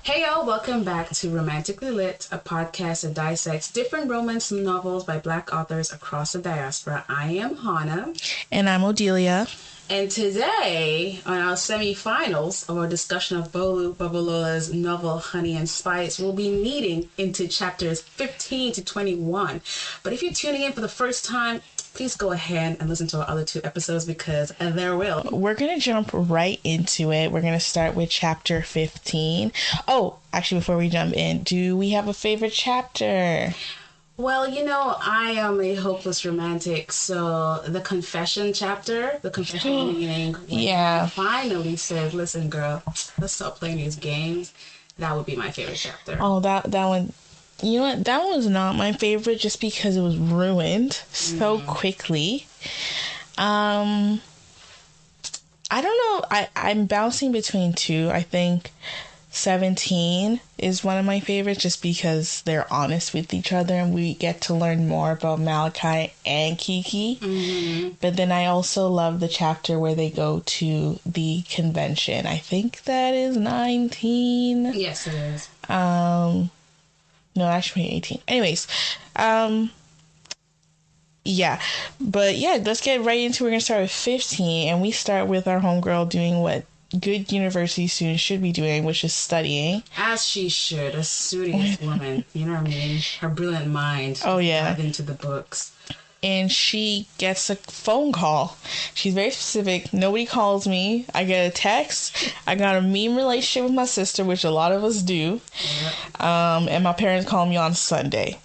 Hey y'all, welcome back to Romantically Lit, a podcast that dissects different romance novels by Black authors across the diaspora. I am Hannah. And I'm Odelia. And today, on our semi-finals of our discussion of Bolu Babalola's novel Honey and Spice, we'll be meeting into chapters 15 to 21. But if you're tuning in for the first time, please go ahead and listen to our other two episodes because there will. We're going to jump right into it. We're going to start with chapter 15. Oh, actually, before we jump in, do we have a favorite chapter? Well, I am a hopeless romantic, so the confession chapter, the confession meaning, yeah, finally said, listen, girl, let's stop playing these games. That would be my favorite chapter. Oh, that one. You know what? That one was not my favorite just because it was ruined so quickly. I don't know. I'm bouncing between two. I think 17 is one of my favorites just because they're honest with each other and we get to learn more about Malachi and Kiki. Mm-hmm. But then I also love the chapter where they go to the convention. I think that is 19. Yes, it is. No, actually 18. Anyways, yeah. But yeah, let's get right into it. We're going to start with 15, and we start with our homegirl doing what good university students should be doing, which is studying. As she should. A studious woman. You know what I mean? Her brilliant mind. Oh, yeah. Dive into the books. And she gets a phone call. She's very specific. Nobody calls me. I get a text. I got a meme relationship with my sister, which a lot of us do. Yep. And my parents call me on Sunday.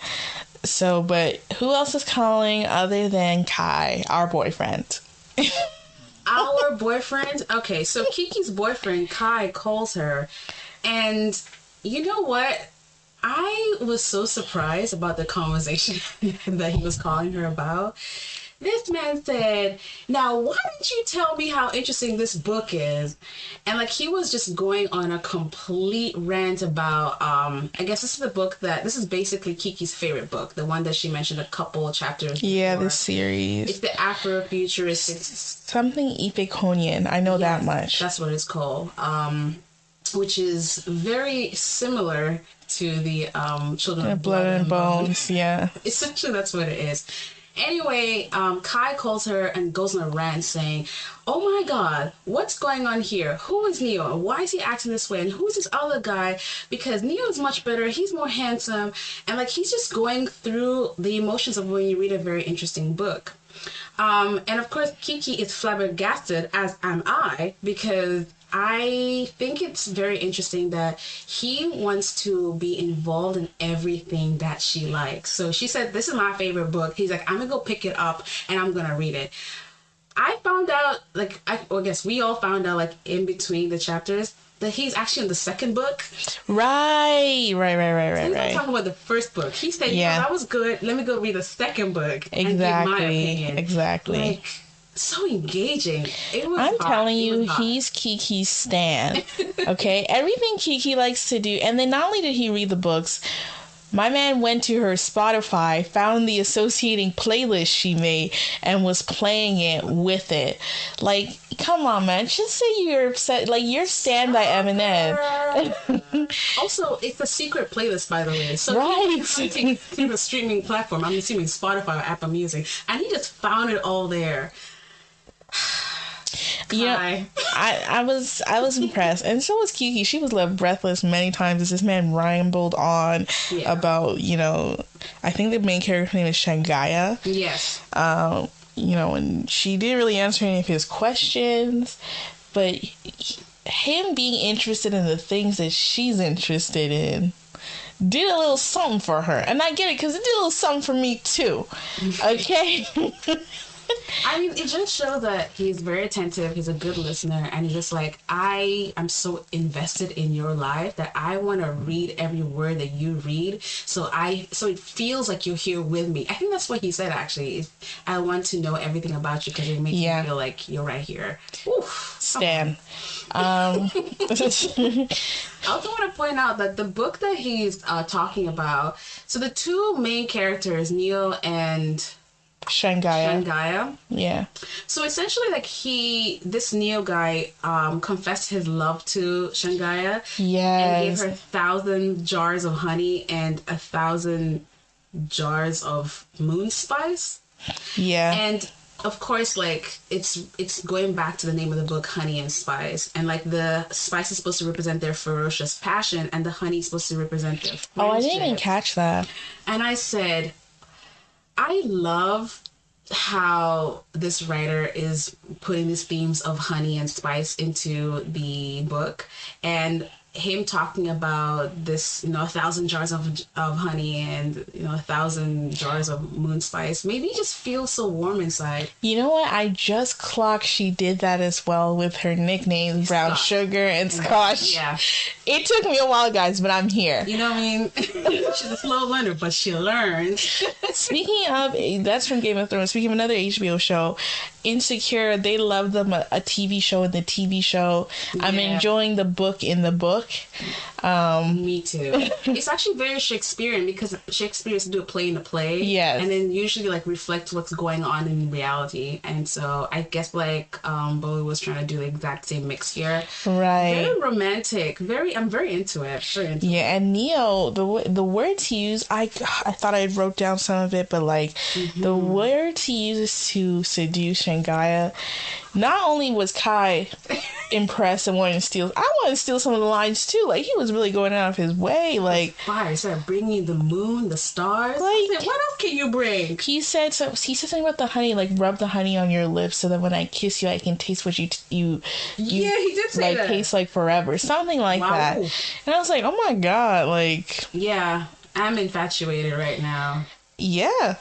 So, but who else is calling other than Kai, our boyfriend? Our boyfriend? Okay, so Kiki's boyfriend, Kai, calls her. And you know what? I was so surprised about the conversation that he was calling her about. This man said, now, why didn't you tell me how interesting this book is? And, he was just going on a complete rant about, I guess this is basically Kiki's favorite book, the one that she mentioned a couple of chapters before. Yeah, this series. It's the Afrofuturistic. Something Epiconian. I know that much. That's what it's called. Which is very similar to the Children of Blood and Bones. Yeah. Essentially, that's what it is. Anyway, Kai calls her and goes on a rant saying, oh my god, what's going on here? Who is Neo? Why is he acting this way? And who's this other guy? Because Neo is much better. He's more handsome. And he's just going through the emotions of when you read a very interesting book. And of course, Kiki is flabbergasted, as am I, because I think it's very interesting that he wants to be involved in everything that she likes. So she said, this is my favorite book. He's like, I'm going to go pick it up and I'm going to read it. I found out, I guess we all found out, in between the chapters, that he's actually in the second book. Right. So he's not talking about the first book. He said, yeah, that was good. Let me go read the second book and give my opinion. Exactly. So engaging. I'm telling you, he's Kiki's stan. Okay? Everything Kiki likes to do. And then not only did he read the books, my man went to her Spotify, found the associating playlist she made, and was playing it with it. Come on, man. Just say you're upset. You're stan by Eminem. Also, it's a secret playlist, by the way. So right. Through the streaming platform, I'm assuming Spotify or Apple Music, and he just found it all there. I was impressed, and so was Kiki. She was left breathless many times as this man rambled on about, I think the main character's name is Shangaya. Yes. And she didn't really answer any of his questions, but him being interested in the things that she's interested in did a little something for her, and I get it because it did a little something for me too. Okay. I mean, it just shows that he's very attentive, he's a good listener, and he's just I'm so invested in your life that I want to read every word that you read, so it feels like you're here with me. I think that's what he said, actually. I want to know everything about you because it makes me feel like you're right here. Oof. Stan. I also want to point out that the book that he's talking about, so the two main characters, Neo and Shangaya. Yeah. So essentially, like this Neo guy confessed his love to Shangaya and gave Yes. her 1,000 jars of honey and 1,000 jars of moon spice. Yeah. And of course, like it's going back to the name of the book, Honey and Spice, and like the spice is supposed to represent their ferocious passion, and the honey is supposed to represent their friendship. Oh, I didn't even catch that. And I said, I love how this writer is putting these themes of honey and spice into the book, and him talking about this, 1,000 jars of honey and 1,000 jars of moon spice made me just feel so warm inside. You know what? I just clocked she did that as well with her nicknames, Brown Sugar and Scotch. Yeah. It took me a while, guys, but I'm here. You know what I mean? She's a slow learner, but she learns. Speaking of, that's from Game of Thrones. Speaking of another HBO show, Insecure, they love them a TV show in the TV show. Yeah. I'm enjoying the book in the book. Me too. It's actually very Shakespearean because Shakespeare is to do a play in a play. Yes. And then usually like reflect what's going on in reality. And so I guess like Bolu was trying to do the exact same mix here. Right. Very romantic. I'm very into it. And Neo, the words he used, I thought I wrote down some of it, but like the words he uses to seduce Shangaya. Not only was Kai impressed and wanted to steal, I wanted to steal some of the lines too. Like, he was really going out of his way. Like, fire. He started bringing the moon, the stars. Like, I said, what else can you bring? He said something about the honey. Like, rub the honey on your lips so that when I kiss you, I can taste what you yeah, he did say like, that. taste like forever, something like that. And I was like, oh my god, like, yeah, I'm infatuated right now. Yeah.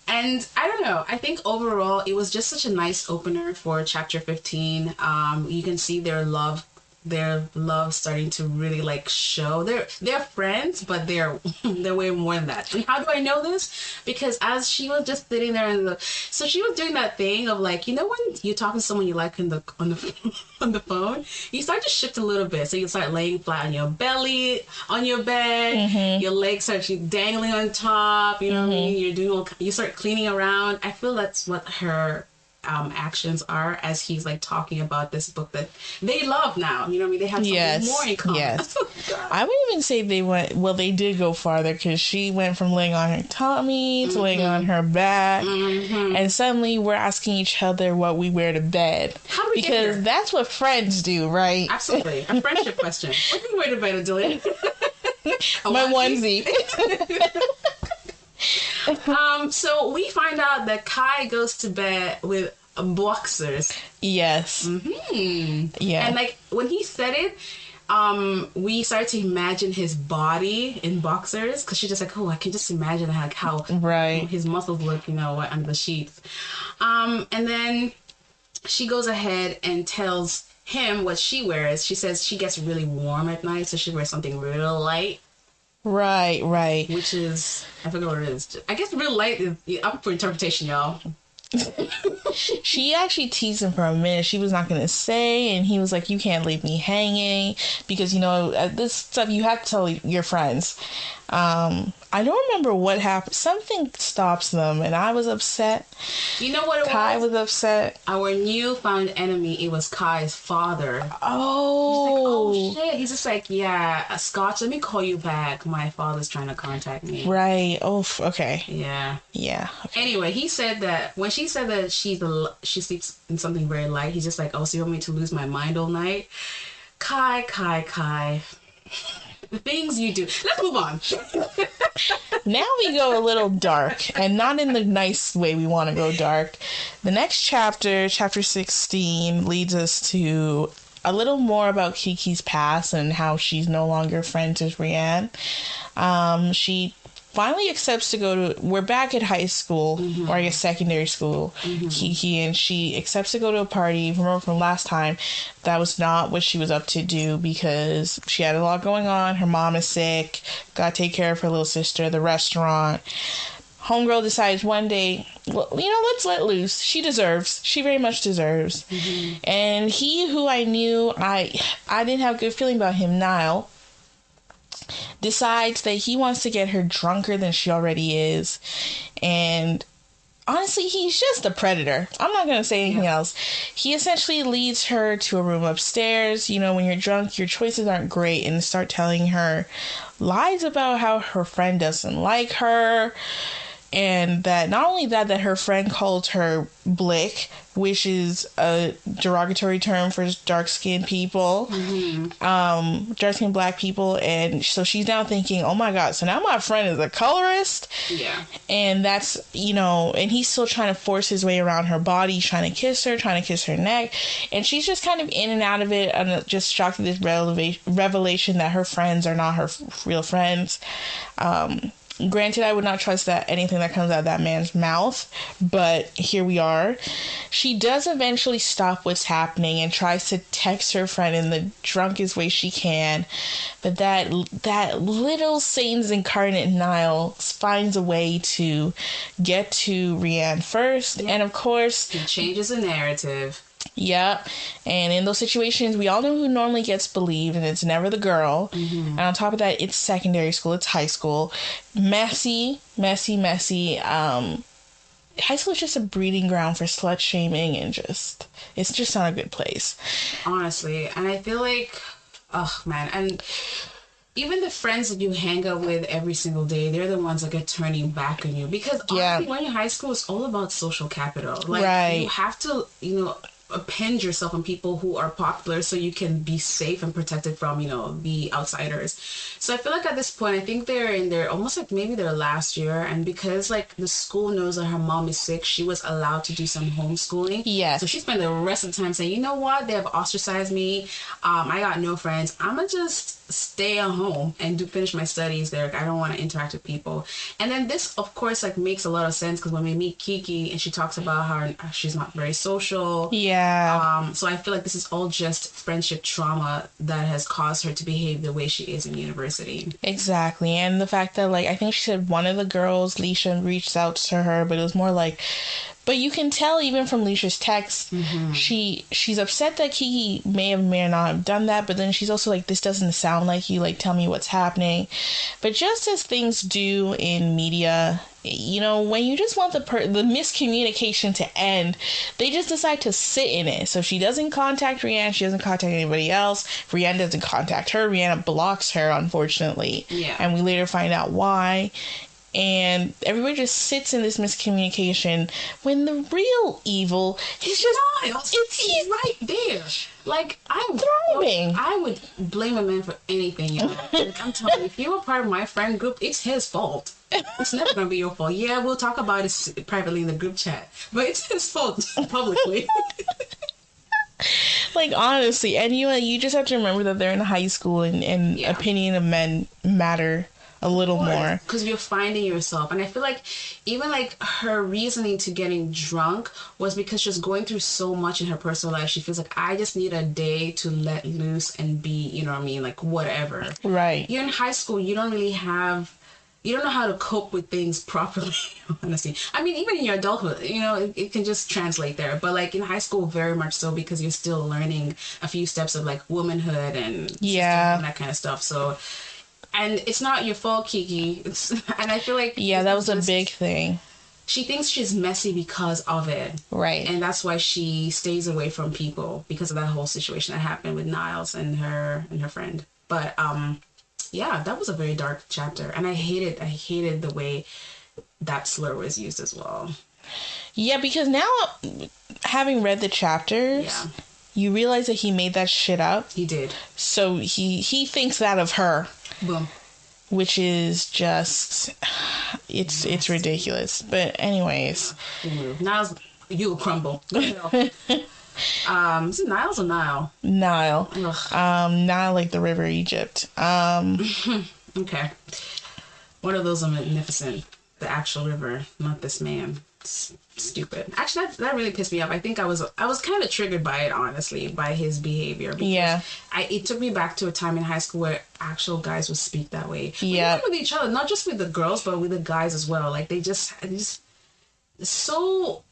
And I don't know. I think overall it was just such a nice opener for chapter 15. You can see their love starting to really like show. They're friends, but they're way more than that. And how do I know this? Because as she was just sitting there so she was doing that thing of like, when you're talking to someone you like on the on the phone, you start to shift a little bit. So you start laying flat on your belly on your bed, your legs start dangling on top. You know what I mean? You start cleaning around. I feel that's what her actions are as he's like talking about this book that they love now. You know what I mean? They have something more in common. Yes. I would even say they did go farther because she went from laying on her tummy to laying on her back, and suddenly we're asking each other what we wear to bed. How do we get here? Because that's what friends do, right? Absolutely. A friendship question. What do you wear to bed, Adelia? My onesie. So we find out that Kai goes to bed with boxers. Yes. Yeah. And like when he said it, we started to imagine his body in boxers because she's just like, I can just imagine like how his muscles look, under the sheets. And then she goes ahead and tells him what she wears. She says she gets really warm at night, so she wears something real light. Right. Which is, I forget what it is. I guess real light is up for interpretation, y'all. She actually teased him for a minute. She was not going to say, and he was like, you can't leave me hanging because, this stuff you have to tell your friends. I don't remember what happened. Something stops them, and I was upset. You know what it was? Kai was upset. Our newfound enemy, it was Kai's father. Oh. He's like, oh, shit. He's just like, yeah, Scotch, let me call you back. My father's trying to contact me. Right. Oh, okay. Yeah. Yeah. Okay. Anyway, he said that, when she said that she sleeps in something very light, he's just like, oh, so you want me to lose my mind all night? Kai. The things you do. Let's move on. Now we go a little dark, and not in the nice way we want to go dark. The next chapter, chapter 16, leads us to a little more about Kiki's past and how she's no longer friends with Rianne. She finally accepts to go to, we're back at high school, or I guess secondary school, Kiki, and she accepts to go to a party. Remember from last time, that was not what she was up to do because she had a lot going on. Her mom is sick, gotta take care of her little sister, the restaurant. Homegirl decides one day, well, let's let loose. She very much deserves. And he who I knew, I didn't have a good feeling about him, Niall. decides that he wants to get her drunker than she already is. And honestly, he's just a predator. I'm not going to say anything else. He essentially leads her to a room upstairs. You know, when you're drunk, your choices aren't great, and start telling her lies about how her friend doesn't like her. And that not only that her friend called her Blick, which is a derogatory term for dark-skinned people, dark-skinned black people. And so she's now thinking, oh my God, so now my friend is a colorist? Yeah. And that's, you know, and he's still trying to force his way around her body, trying to kiss her neck. And she's just kind of in and out of it, and just shocked at this revelation that her friends are not her real friends. Granted, I would not trust that anything that comes out of that man's mouth, but here we are. She does eventually stop what's happening and tries to text her friend in the drunkest way she can, but that little Satan's incarnate Niall finds a way to get to Rianne first, and of course, he changes the narrative. Yeah, and in those situations, we all know who normally gets believed, and it's never the girl. And on top of that, it's secondary school, it's high school. Messy. High school is just a breeding ground for slut shaming, and it's just not a good place. Honestly, and I feel like, oh man, and even the friends that you hang out with every single day, they're the ones that get turning back on you. Because honestly, when you're in high school, it's all about social capital. Like, you have to, you know, append yourself on people who are popular so you can be safe and protected from, you know, the outsiders. So I feel like at this point, I think they're in their almost like maybe their last year, and because like the school knows that her mom is sick, she was allowed to do some homeschooling. Yes. So she spent the rest of the time saying, you know what, they have ostracized me, I got no friends, I'm gonna just stay at home and finish my studies there. I don't want to interact with people. And then this of course like makes a lot of sense, because when we meet Kiki and she talks about how she's not very social, so I feel like this is all just friendship trauma that has caused her to behave the way she is in university. Exactly. And the fact that, like, I think she said one of the girls, Leisha, reached out to her, but it was more like, but you can tell even from Leisha's text, she's upset that Kiki may or not have done that, but then she's also like, this doesn't sound like you, like, tell me what's happening. But just as things do in media, you know, when you just want the miscommunication to end, they just decide to sit in it. So she doesn't contact Rianne, she doesn't contact anybody else, Rianne doesn't contact her, Rihanna blocks her, unfortunately. Yeah. And we later find out why. And everybody just sits in this miscommunication when the real evil is just Niles. It's right there. Like, I'm thriving. I would blame a man for anything, you know. Like, I'm telling you, if you're a part of my friend group, it's his fault. It's never gonna be your fault. Yeah, we'll talk about it privately in the group chat, but it's his fault publicly. Like, honestly, and you just have to remember that they're in high school, and opinion of men matter a little more, because you're finding yourself. And I feel like even like her reasoning to getting drunk was because she's going through so much in her personal life. She feels like, I just need a day to let loose and be, you know what I mean, like whatever. Right. You're in high school, you don't know how to cope with things properly, honestly. I mean, even in your adulthood, you know, it can just translate there. But like in high school, very much so, because you're still learning a few steps of like womanhood and and that kind of stuff. So, and it's not your fault, Kiki. And I feel like that was a big thing. She thinks she's messy because of it, right? And that's why she stays away from people, because of that whole situation that happened with Niles and her friend. But yeah, that was a very dark chapter, and I hated the way that slur was used as well. Yeah, because now, having read the chapters, you realize that he made that shit up. He did. So he thinks that of her. Boom. Which is just, it's ridiculous. But anyways. Niles, you'll crumble. Is it Niles or Nile? Nile. Nile, like the river Egypt. Okay. One of those are magnificent. The actual river, not this man. Stupid. Actually, that really pissed me off. I think I was kind of triggered by it, honestly, by his behavior. Because it took me back to a time in high school where actual guys would speak that way. Even with each other, not just with the girls, but with the guys as well. Like they just so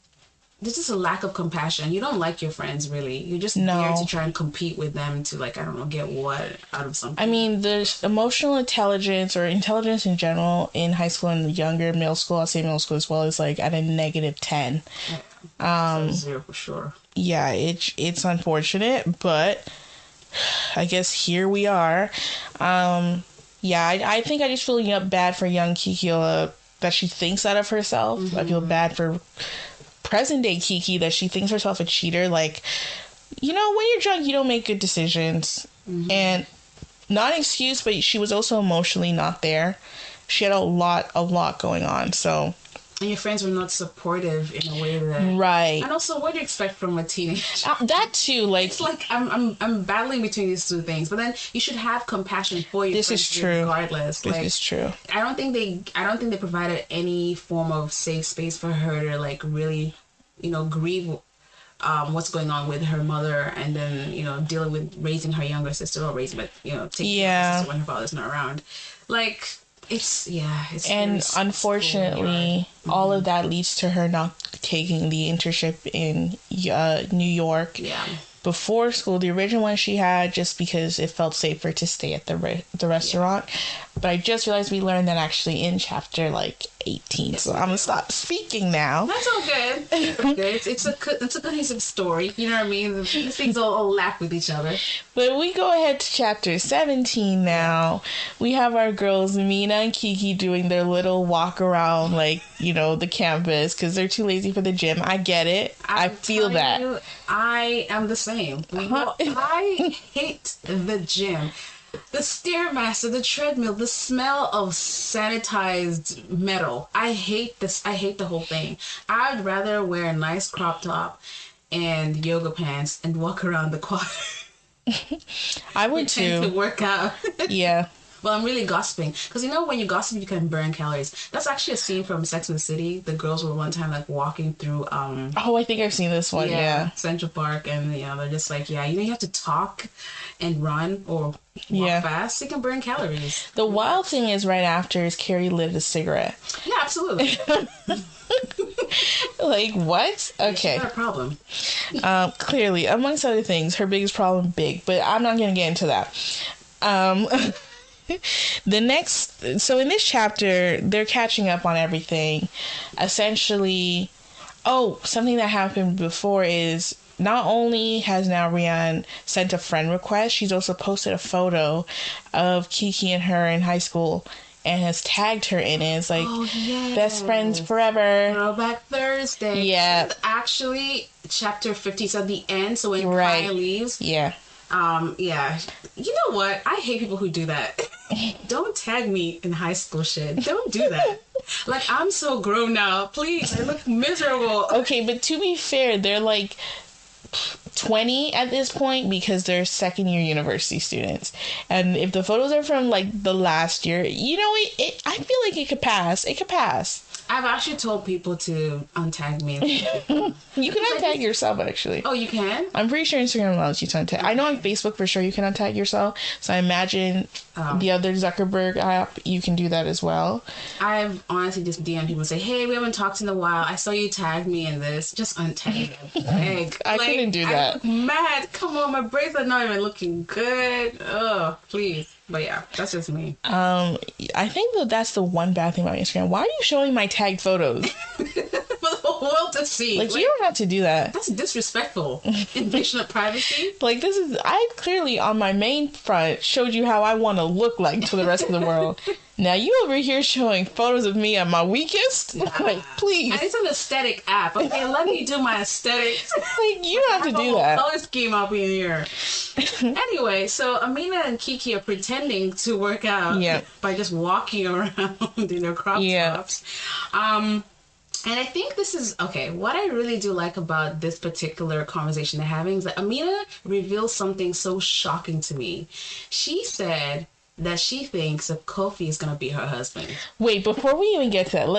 there's just a lack of compassion. You don't like your friends, really. You're just there to try and compete with them to, like, I don't know, get what out of something. I mean, there's emotional intelligence or intelligence in general in high school and younger middle school. I'll say middle school as well is like at a -10. So 0 for sure. Yeah, it's unfortunate, but I guess here we are. Yeah, I think I just feel bad for young Kiki that she thinks that of herself. Mm-hmm. I feel bad for present day Kiki that she thinks herself a cheater. Like, when you're drunk, you don't make good decisions. Mm-hmm. And not an excuse, but she was also emotionally not there. She had a lot going on. So. And your friends were not supportive in a way that... Right. And also, what do you expect from a teenager? That too, like... It's like, I'm battling between these two things. But then you should have compassion for your friends regardless. This is true. I don't think they provided any form of safe space for her to, like, really, grieve what's going on with her mother, and then, dealing with raising her younger sister, or taking care of her sister when her father's not around. Like... It's and unfortunately all of that leads to her not taking the internship in New York before school, the original one she had, just because it felt safer to stay at the restaurant. But I just realized we learned that actually in chapter 18. So I'm gonna stop speaking now. That's all good. It's a cohesive story. You know what I mean? These things all laugh with each other. But we go ahead to chapter 17 now. We have our girls Mina and Kiki doing their little walk around, the campus, because they're too lazy for the gym. I get it. I feel that. I am the same. I hate the gym. The Stairmaster, the treadmill, the smell of sanitized metal. I hate this. I hate the whole thing. I'd rather wear a nice crop top and yoga pants and walk around the quad. I would too. To work out. Yeah. Well, I'm really gossiping. Because, when you gossip, you can burn calories. That's actually a scene from Sex and the City. The girls were one time, walking through... I think I've seen this one, yeah. Central Park. And, they're just like, you have to talk and run or walk fast. So you can burn calories. The wild thing is right after is Carrie lit a cigarette. Yeah, absolutely. What? Okay. She's got a problem. Clearly, amongst other things, her biggest problem, but I'm not going to get into that. So in this chapter, they're catching up on everything. Essentially, something that happened before is not only has now Rian sent a friend request, she's also posted a photo of Kiki and her in high school and has tagged her in it. It's like, best friends forever. Throwback Thursday. Yeah. Actually, chapter 50 is at the end, so when Kai leaves. Yeah. Yeah. You know what? I hate people who do that. Don't tag me in high school shit. Don't do that. I'm so grown now. Please, I look miserable. Okay, but to be fair, they're 20 at this point because they're second year university students. And if the photos are from the last year, I feel like it could pass. It could pass. I've actually told people to untag me. You can untag yourself, actually. Oh, you can? I'm pretty sure Instagram allows you to untag. I know on Facebook for sure you can untag yourself. So I imagine the other Zuckerberg app, you can do that as well. I've honestly just DM'd people and say, hey, we haven't talked in a while. I saw you tag me in this. Just untag me. I couldn't do that. I look mad. Come on, my braids are not even looking good. Oh, please. But yeah, that's just me. I think that's the one bad thing about Instagram. Why are you showing my tagged photos? For the whole world to see. You don't have to do that. That's disrespectful. Invasion of privacy. I clearly on my main front showed you how I want to look like to the rest of the world. Now you over here showing photos of me at my weakest? Please. And it's an aesthetic app. Okay, let me do my aesthetics. You don't have to do that. Color scheme up in here. Anyway, so Amina and Kiki are pretending to work out by just walking around in their crop tops. And I think this is, what I really do like about this particular conversation they're having is that Amina reveals something so shocking to me. She said that she thinks that Kofi is going to be her husband. Wait, before we even get to that,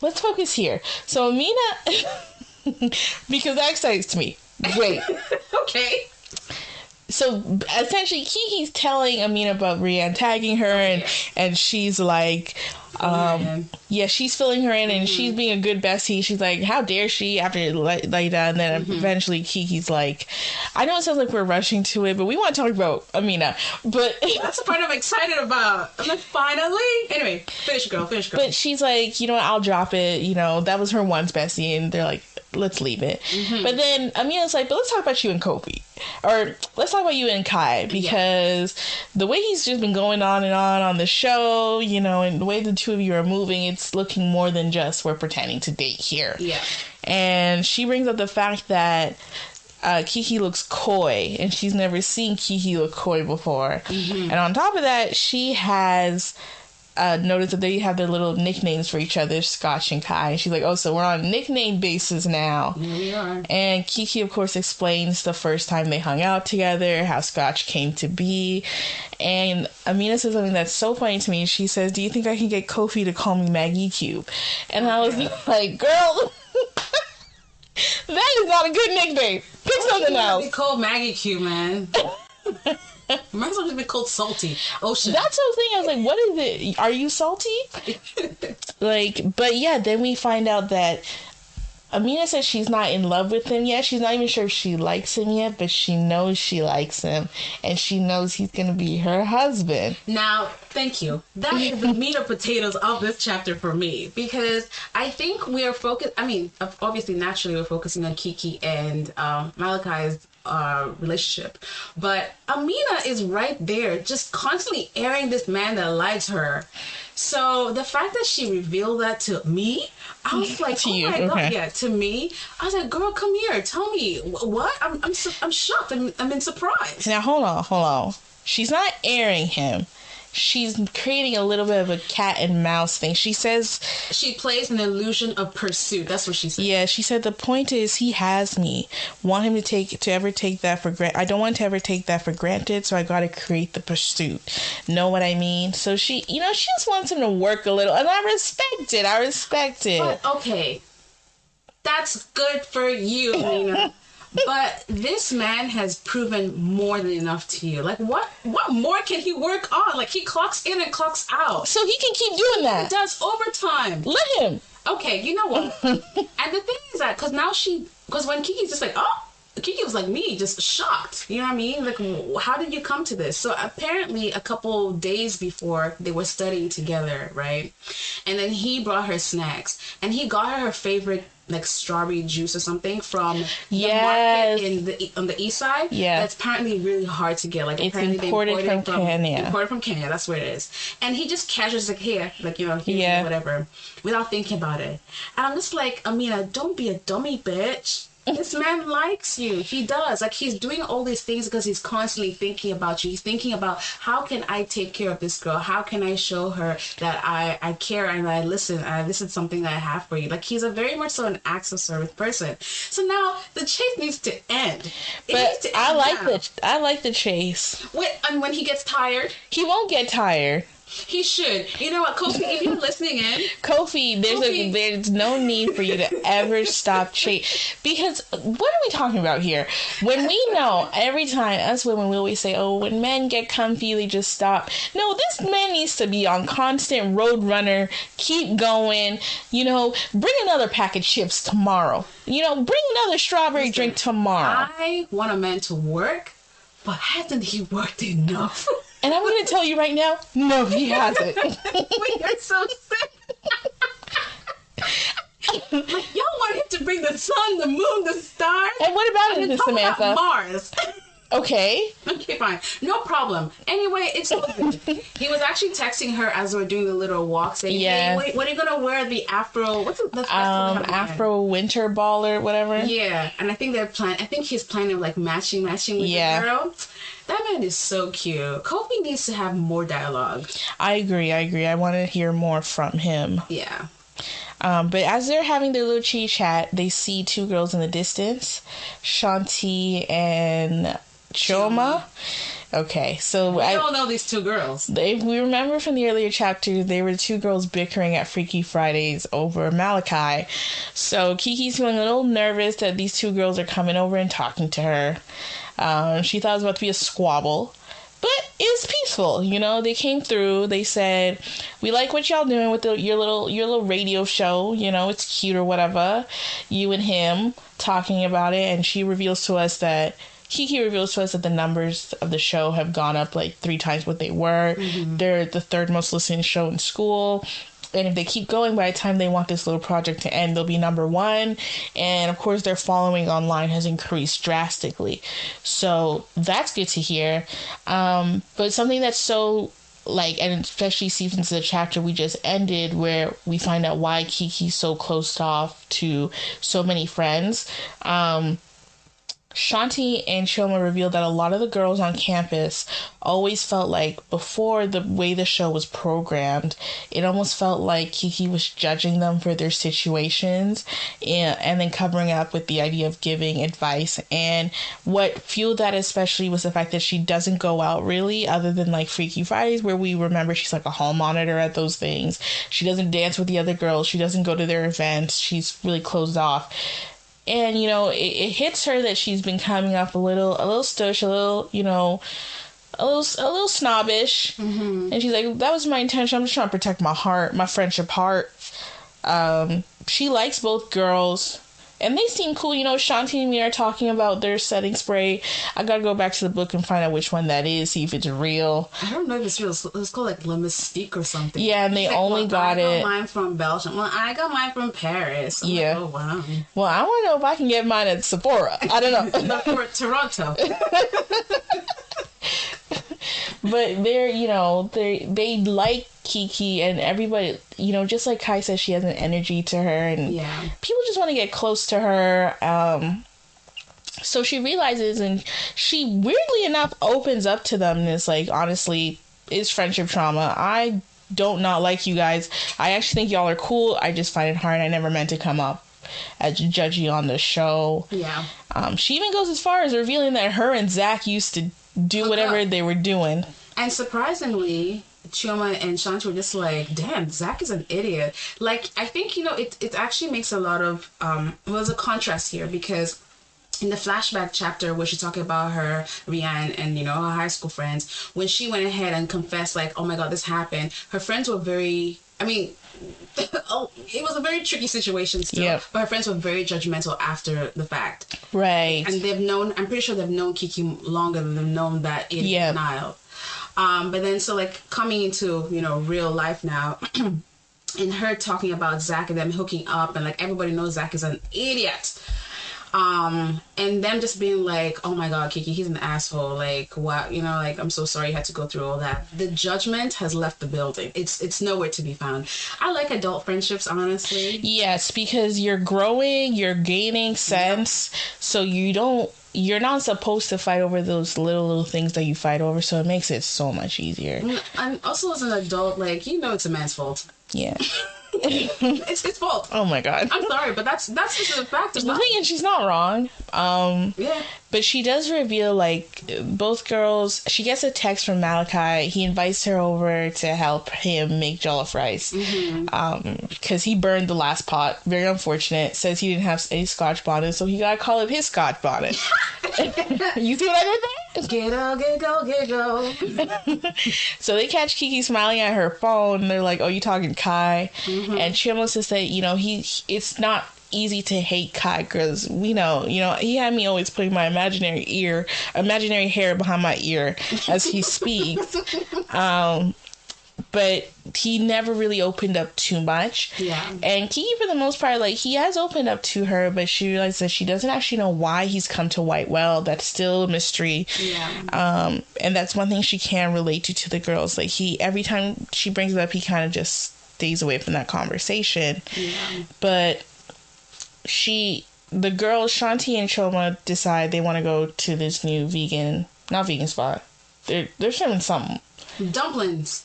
let's focus here. So Amina, because that excites me. Wait. Okay. So essentially, Kiki's telling Amina about Rianne tagging her, and she's like, yeah, she's filling her in, and she's being a good bestie. She's like, how dare she, after like that, and then eventually Kiki's like, I know it sounds like we're rushing to it, but we want to talk about Amina. But that's the part I'm excited about. I'm like, finally. Anyway, finish, girl. But she's like, you know what, I'll drop it. You know, that was her once bestie, and they're like, let's leave it. But then Amina's like, but let's talk about you and Kofi. Or let's talk about you and Kai, because the way he's just been going on and on the show, you know, and the way the two of you are moving, it's looking more than just we're pretending to date here. Yeah. And she brings up the fact that Kiki looks coy, and she's never seen Kiki look coy before. And on top of that, she has noticed that they have their little nicknames for each other, Scotch and Kai. And she's like, oh, so we're on a nickname basis now. Here we are. And Kiki, of course, explains the first time they hung out together, how Scotch came to be. And Amina says something that's so funny to me. She says, do you think I can get Kofi to call me Maggie Cube? And I was like, girl, that is not a good nickname. Pick something else. Be called Maggie Cube, man. Might as well just be called Salty Ocean. That's what I was thinking. I was like, what is it? Are you salty? Like, but yeah, then we find out that Amina says she's not in love with him yet. She's not even sure if she likes him yet, but she knows she likes him, and she knows he's going to be her husband. Now, thank you. That is the meat and potatoes of this chapter for me, because I think we are focused, I mean, obviously, naturally, we're focusing on Kiki and Malachi's relationship, but Amina is right there just constantly airing this man that likes her. So the fact that she revealed that to me, I was like, oh my god, yeah, to me, I was like, girl, come here, tell me what. I'm shocked. I'm in surprise. Now hold on. She's not airing him. She's creating a little bit of a cat and mouse thing. She says she plays an illusion of pursuit. That's what she said. Yeah, she said the point is he has me. Want him to ever take that for granted. I don't want to ever take that for granted, so I got to create the pursuit. Know what I mean? So she just wants him to work a little, and I respect it. But okay, that's good for you, Nina. But this man has proven more than enough to you. Like, what more can he work on? Like, he clocks in and clocks out. So he can keep doing that. He does overtime. Let him. Okay, you know what? And the thing is that, because when Kiki's just like, oh, Kiki was like me, just shocked. You know what I mean? Like, how did you come to this? So apparently a couple days before, they were studying together, right? And then he brought her snacks. And he got her favorite, like, strawberry juice or something from the market on the east side. Yeah. That's apparently really hard to get. Like, it's imported from Kenya. Imported from Kenya, that's where it is. And he just casually like, here, like, here, whatever, without thinking about it. And I'm just like, Amina, don't be a dummy, bitch. This man likes you. He does. Like, he's doing all these things because he's constantly thinking about you. He's thinking about, how can I take care of this girl? How can I show her that I care and I listen? This is something that I have for you. Like, he's a very much so an acts of service person. So now the chase needs to end. I like the chase. And when he gets tired, he won't get tired. He should. You know what, Kofi, if you're listening in... Kofi, there's no need for you to ever stop because what are we talking about here? When we know, every time, us women, we always say, oh, when men get comfy, they just stop. No, this man needs to be on constant road runner, keep going, bring another pack of chips tomorrow. Bring another strawberry drink tomorrow. I want a man to work, but hasn't he worked enough? And I'm going to tell you right now, no, he hasn't. We are so sick. Like, y'all want him to bring the sun, the moon, the stars. And what about it, Samantha? Mars. Okay. Okay, fine. No problem. Anyway, it's so good. He was actually texting her as we were doing the little walk, saying, hey, wait, when are you going to wear the Afro? What's the Afro winter ball or whatever? Yeah. And I think he's planning like matching with the girl. That man is so cute. Kofi needs to have more dialogue. I agree. I want to hear more from him. Yeah. But as they're having their little chit chat, they see two girls in the distance, Shanti and Choma. Okay, so we all know these two girls. If we remember from the earlier chapter, they were the two girls bickering at Freaky Fridays over Malachi. So Kiki's feeling a little nervous that these two girls are coming over and talking to her. She thought it was about to be a squabble. But it was peaceful, you know. They came through. They said, "We like what y'all doing with your little radio show. You know, it's cute or whatever. You and him talking about it." And Kiki reveals to us that the numbers of the show have gone up like 3 times what they were. Mm-hmm. They're the 3rd most listened show in school. And if they keep going, by the time they want this little project to end, they'll be number 1. And, of course, their following online has increased drastically. So that's good to hear. But something that's so, and especially seeps into the chapter we just ended, where we find out why Kiki's so closed off to so many friends. Shanti and Chioma revealed that a lot of the girls on campus always felt like, before the way the show was programmed, it almost felt like Kiki was judging them for their situations and then covering up with the idea of giving advice. And what fueled that especially was the fact that she doesn't go out really, other than like Freaky Fridays, where we remember she's like a hall monitor at those things. She doesn't dance with the other girls. She doesn't go to their events. She's really closed off. And, you know, it hits her that she's been coming up a little stush, a little snobbish. Mm-hmm. And she's like, that was my intention. I'm just trying to protect my heart, my friendship heart. She likes both girls. And they seem cool. You know, Shanti and me are talking about their setting spray. I gotta go back to the book and find out which one that is, see if it's real. I don't know if it's real. It's called like Le Mystique or something. Yeah, and they only got it. I got mine from Belgium. Well, I got mine from Paris. I'm yeah. Like, oh, wow. Well, I want to know if I can get mine at Sephora. I don't know. For Toronto. But they're, you know, they like Kiki, and everybody, you know, just like Kai says, she has an energy to her, and people just want to get close to her. So she realizes, and she weirdly enough opens up to them, and is like, honestly, it's friendship trauma. I don't not like you guys. I actually think y'all are cool. I just find it hard. I never meant to come up as judgy on the show. Yeah. She even goes as far as revealing that her and Zach used to do whatever they were doing. And surprisingly, Chioma and Shanti were just like, damn, Zach is an idiot. Like, I think, you know, it actually makes a lot of, there's a contrast here, because in the flashback chapter where she's talking about her, Rianne, and, you know, her high school friends, when she went ahead and confessed, like, oh my God, this happened, her friends were very, I mean, it was a very tricky situation still, but her friends were very judgmental after the fact. Right. And I'm pretty sure they've known Kiki longer than they've known that idiot Niall. But then, so, like, coming into, you know, real life now, and her talking about Zach and them hooking up, and, like, everybody knows Zach is an idiot. And them just being like, oh my God, Kiki, he's an asshole. Like, wow, you know, like, I'm so sorry you had to go through all that. The judgment has left the building. It's nowhere to be found. I like adult friendships, honestly. Yes, because you're growing, you're gaining sense, so you're not supposed to fight over those little things that you fight over, so it makes it so much easier. And also, as an adult, like, you know, it's a man's fault. Yeah. It's his fault. Oh my God. I'm sorry, but that's just the fact of life. And she's not wrong. Yeah. But she does reveal, like, both girls. She gets a text from Malachi. He invites her over to help him make jollof rice. Because he burned the last pot. Very unfortunate. Says he didn't have any Scotch bonnet, so he gotta call it his Scotch bonnet. You see what I did there? Giggle. So they catch Kiki smiling at her phone. And they're like, "Oh, you talking Kai?" And Chioma says that, you know, it's not easy to hate Kai, because we know, you know, he had me always putting my imaginary hair behind my ear as he speaks. But he never really opened up too much. Yeah. And Kiki, for the most part, like, he has opened up to her, but she realized that she doesn't actually know why he's come to Whitewell. That's still a mystery. Yeah. And that's one thing she can relate to the girls. Like, every time she brings it up, he kind of just stays away from that conversation. Yeah. But the girls, Shanti and Chioma, decide they want to go to this new not vegan spot. They're serving something. Dumplings,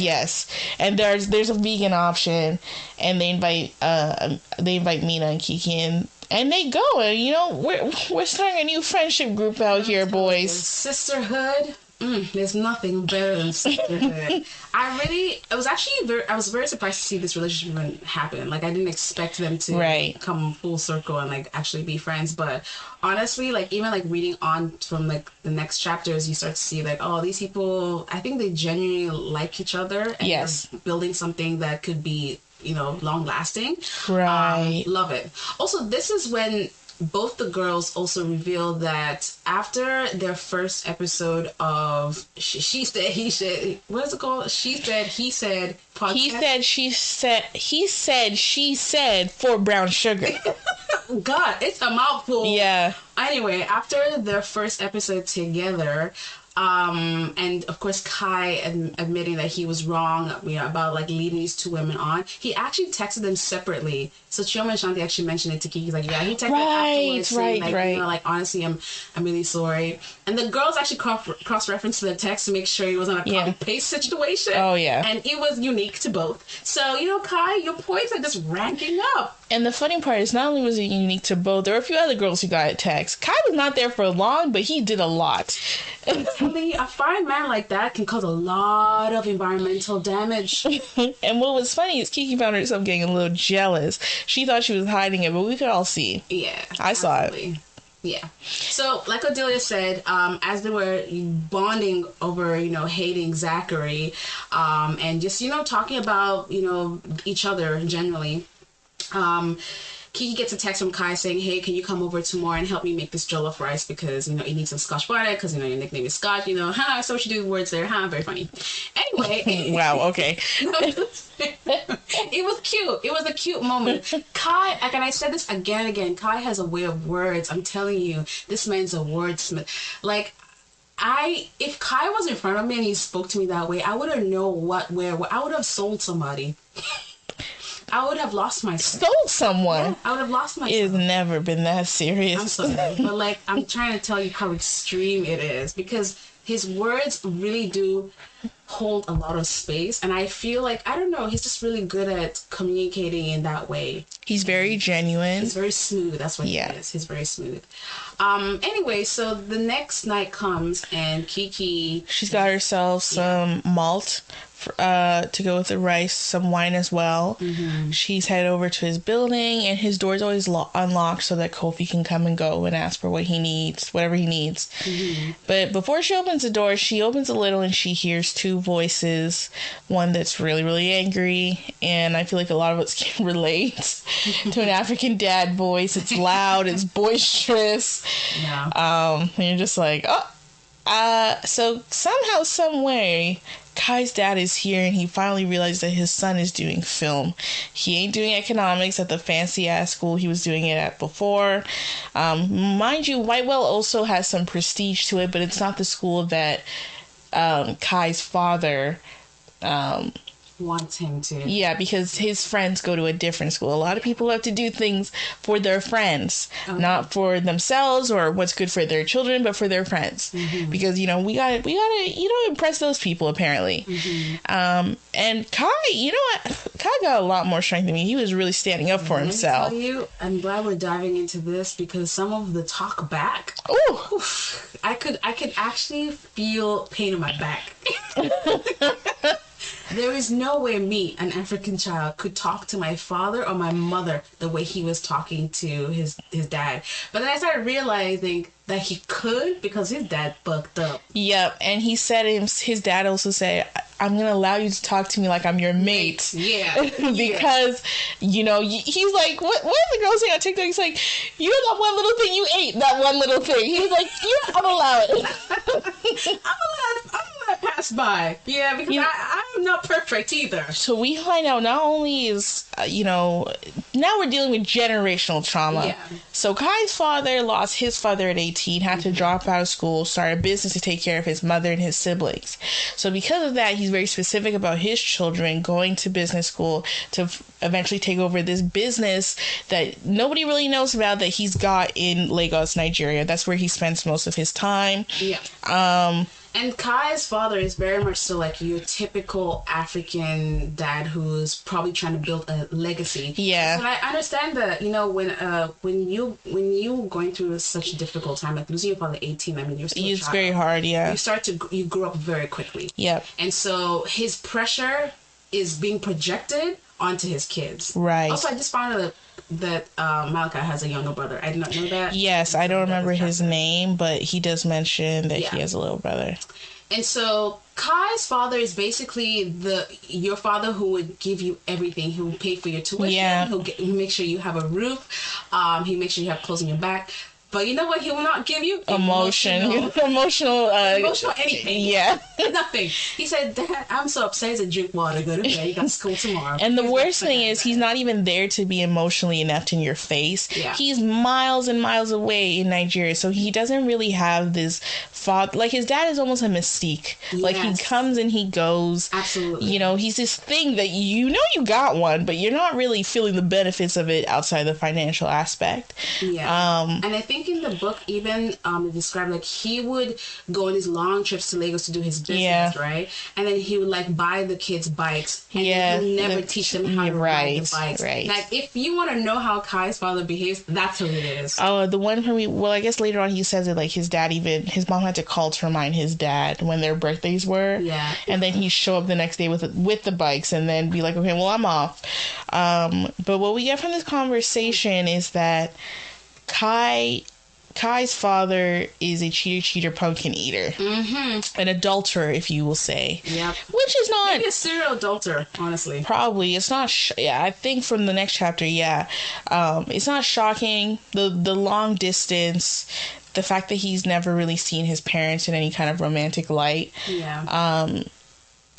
yes. And there's a vegan option, and they invite Mina and Kiki in, and they go, and, you know, we're starting a new friendship group out here, boys. Sisterhood. There's nothing better than sisterhood. I was very surprised to see this relationship even happen. Like, I didn't expect them to come full circle and like actually be friends. But honestly, like even like reading on from like the next chapters, you start to see like, oh, these people, I think they genuinely like each other and they're building something that could be, long lasting. Right. Love it. Also, this is when both the girls also reveal that after their first episode of she said, he said, what is it called? She said, he said podcast. He said, she said for brown sugar. God, it's a mouthful. Yeah. Anyway, after their first episode together, and of course Kai admitting that he was wrong, about like leading these two women on, he actually texted them separately. So Chioma and Shanti actually mentioned it to Kiki. He's like, yeah, he texted afterwards saying like, like, honestly, I'm really sorry. And the girls actually cross-referenced the text to make sure it wasn't a copy-paste situation. Oh, yeah. And it was unique to both. So, Kai, your points are just ranking up. And the funny part is, not only was it unique to both, there were a few other girls who got a text. Kai was not there for long, but he did a lot. A fine man like that can cause a lot of environmental damage. And what was funny is Kiki found herself getting a little jealous. She thought she was hiding it, but we could all see. Yeah. I saw it. Yeah. So, like Odelia said, as they were bonding over, hating Zachary, and just, talking about, each other generally, Kiki gets a text from Kai saying, hey, can you come over tomorrow and help me make this jollof rice because, it needs some Scotch bonnet because, your nickname is Scotch, so what you do words there, very funny. Anyway. Wow, okay. It was cute. It was a cute moment. Kai, and I said this again and again, Kai has a way of words. I'm telling you, this man's a wordsmith. Like, if Kai was in front of me and he spoke to me that way, I wouldn't know what I would have sold somebody. I would have lost myself. Sold someone? Yeah, I would have lost myself. It's never been that serious. I'm sorry. But, I'm trying to tell you how extreme it is. Because his words really do hold a lot of space. And I feel like, I don't know, he's just really good at communicating in that way. He's very genuine. He's very smooth. That's what he is. He's very smooth. Anyway, so the next night comes and Kiki... She's got herself some malt to go with the rice, some wine as well. Mm-hmm. She's headed over to his building, and his door's always unlocked so that Kofi can come and go and ask for whatever he needs. Mm-hmm. But before she opens the door, she opens a little and she hears two voices. One that's really, really angry, and I feel like a lot of us can relate to an African dad voice. It's loud, it's boisterous. Yeah. And you're just like, so somehow, some way, Kai's dad is here and he finally realized that his son is doing film. He ain't doing economics at the fancy ass school he was doing it at before. Mind you, Whitewell also has some prestige to it, but it's not the school that Kai's father wants him to. Yeah, because his friends go to a different school. A lot of people have to do things for their friends, not for themselves or what's good for their children, but for their friends. Mm-hmm. Because, we gotta, impress those people, apparently. Mm-hmm. And Kai, Kai got a lot more strength than me. He was really standing up for himself. Tell you, I'm glad we're diving into this because some of the talk back, I could actually feel pain in my back. There is no way me, an African child, could talk to my father or my mother the way he was talking to his dad. But then I started realizing that he could because his dad bucked up. Yep, and he said his dad also said, I'm going to allow you to talk to me like I'm your mate. Yeah. Because, he's like, what the girl saying on TikTok? He's like, you're that one little thing you ate, that one little thing. He's like, I'm allowed it. I'm allowed to pass by. Yeah, because I'm not perfect either. So we find out not only is, now we're dealing with generational trauma. Yeah. So Kai's father lost his father at 18, had to drop out of school, start a business to take care of his mother and his siblings. So because of that, he's very specific about his children going to business school to eventually take over this business that nobody really knows about that he's got in Lagos, Nigeria. That's where he spends most of his time. Yeah. And Kai's father is very much so like your typical African dad who's probably trying to build a legacy. Yeah. And I understand that, you know, when you going through such a difficult time, like losing your father at 18, I mean, you're still a It's child. very hard, yeah. You grow up very quickly. Yep. And so his pressure is being projected onto his kids. Right. Also, I just found out that Malachi has a younger brother. I did not know that. Yes, I don't remember his name, but he does mention that Yeah. he has a little brother. And so Kai's father is basically your father who would give you everything. He will pay for your tuition. Yeah. He'll make sure you have a roof. He'll make sure you have clothes on your back. But you know what he will not give you? Emotional anything. Yeah. Nothing. He said, Dad, I'm so upset. He said, drink water, go to bed. You got school tomorrow. And the worst thing is he's not even there to be emotionally inept in your face. Yeah. He's miles and miles away in Nigeria, so he doesn't really have this father. Like, his dad is almost a mystique. Yes. Like, he comes and he goes. Absolutely. You know, he's this thing that you know you got one, but you're not really feeling the benefits of it outside the financial aspect. Yeah. And I think in the book, even they described like he would go on these long trips to Lagos to do his business, Yeah. right? And then he would like buy the kids bikes, and Yeah. he would never teach them how to ride the bikes. Right. Like, if you want to know how Kai's father behaves, that's who it is. Oh, the one from well, I guess later on he says it like his mom had to call to remind his dad when their birthdays were. Yeah. And then he'd show up the next day with the bikes and then be like, okay, well, I'm off. But what we get from this conversation is that Kai's father is a cheater, pumpkin eater. Mm-hmm. An adulterer, if you will say. Yep. Which is not... Maybe a serial adulterer, honestly. Probably. It's not... yeah, I think from the next chapter, yeah. It's not shocking. The long distance... The fact that he's never really seen his parents in any kind of romantic light. Yeah.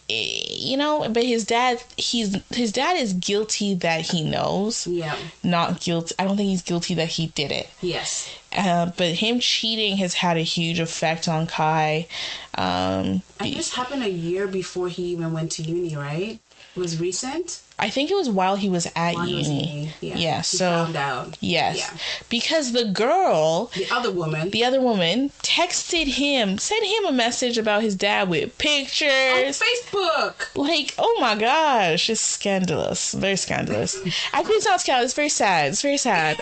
You know, but his dad is guilty that he knows. Yeah. Not guilty. I don't think he's guilty that he did it. Yes. But him cheating has had a huge effect on Kai. And this happened a year before he even went to uni, right? It was recent. I think it was while he was at uni. Yeah. Yeah. He So found out. yes, Yeah. because the girl, The other woman. texted him, sent him a message about his dad with On pictures. Facebook. Like, oh my gosh, it's scandalous. Very scandalous. Actually, it's not scandalous. It's very sad. It's very sad.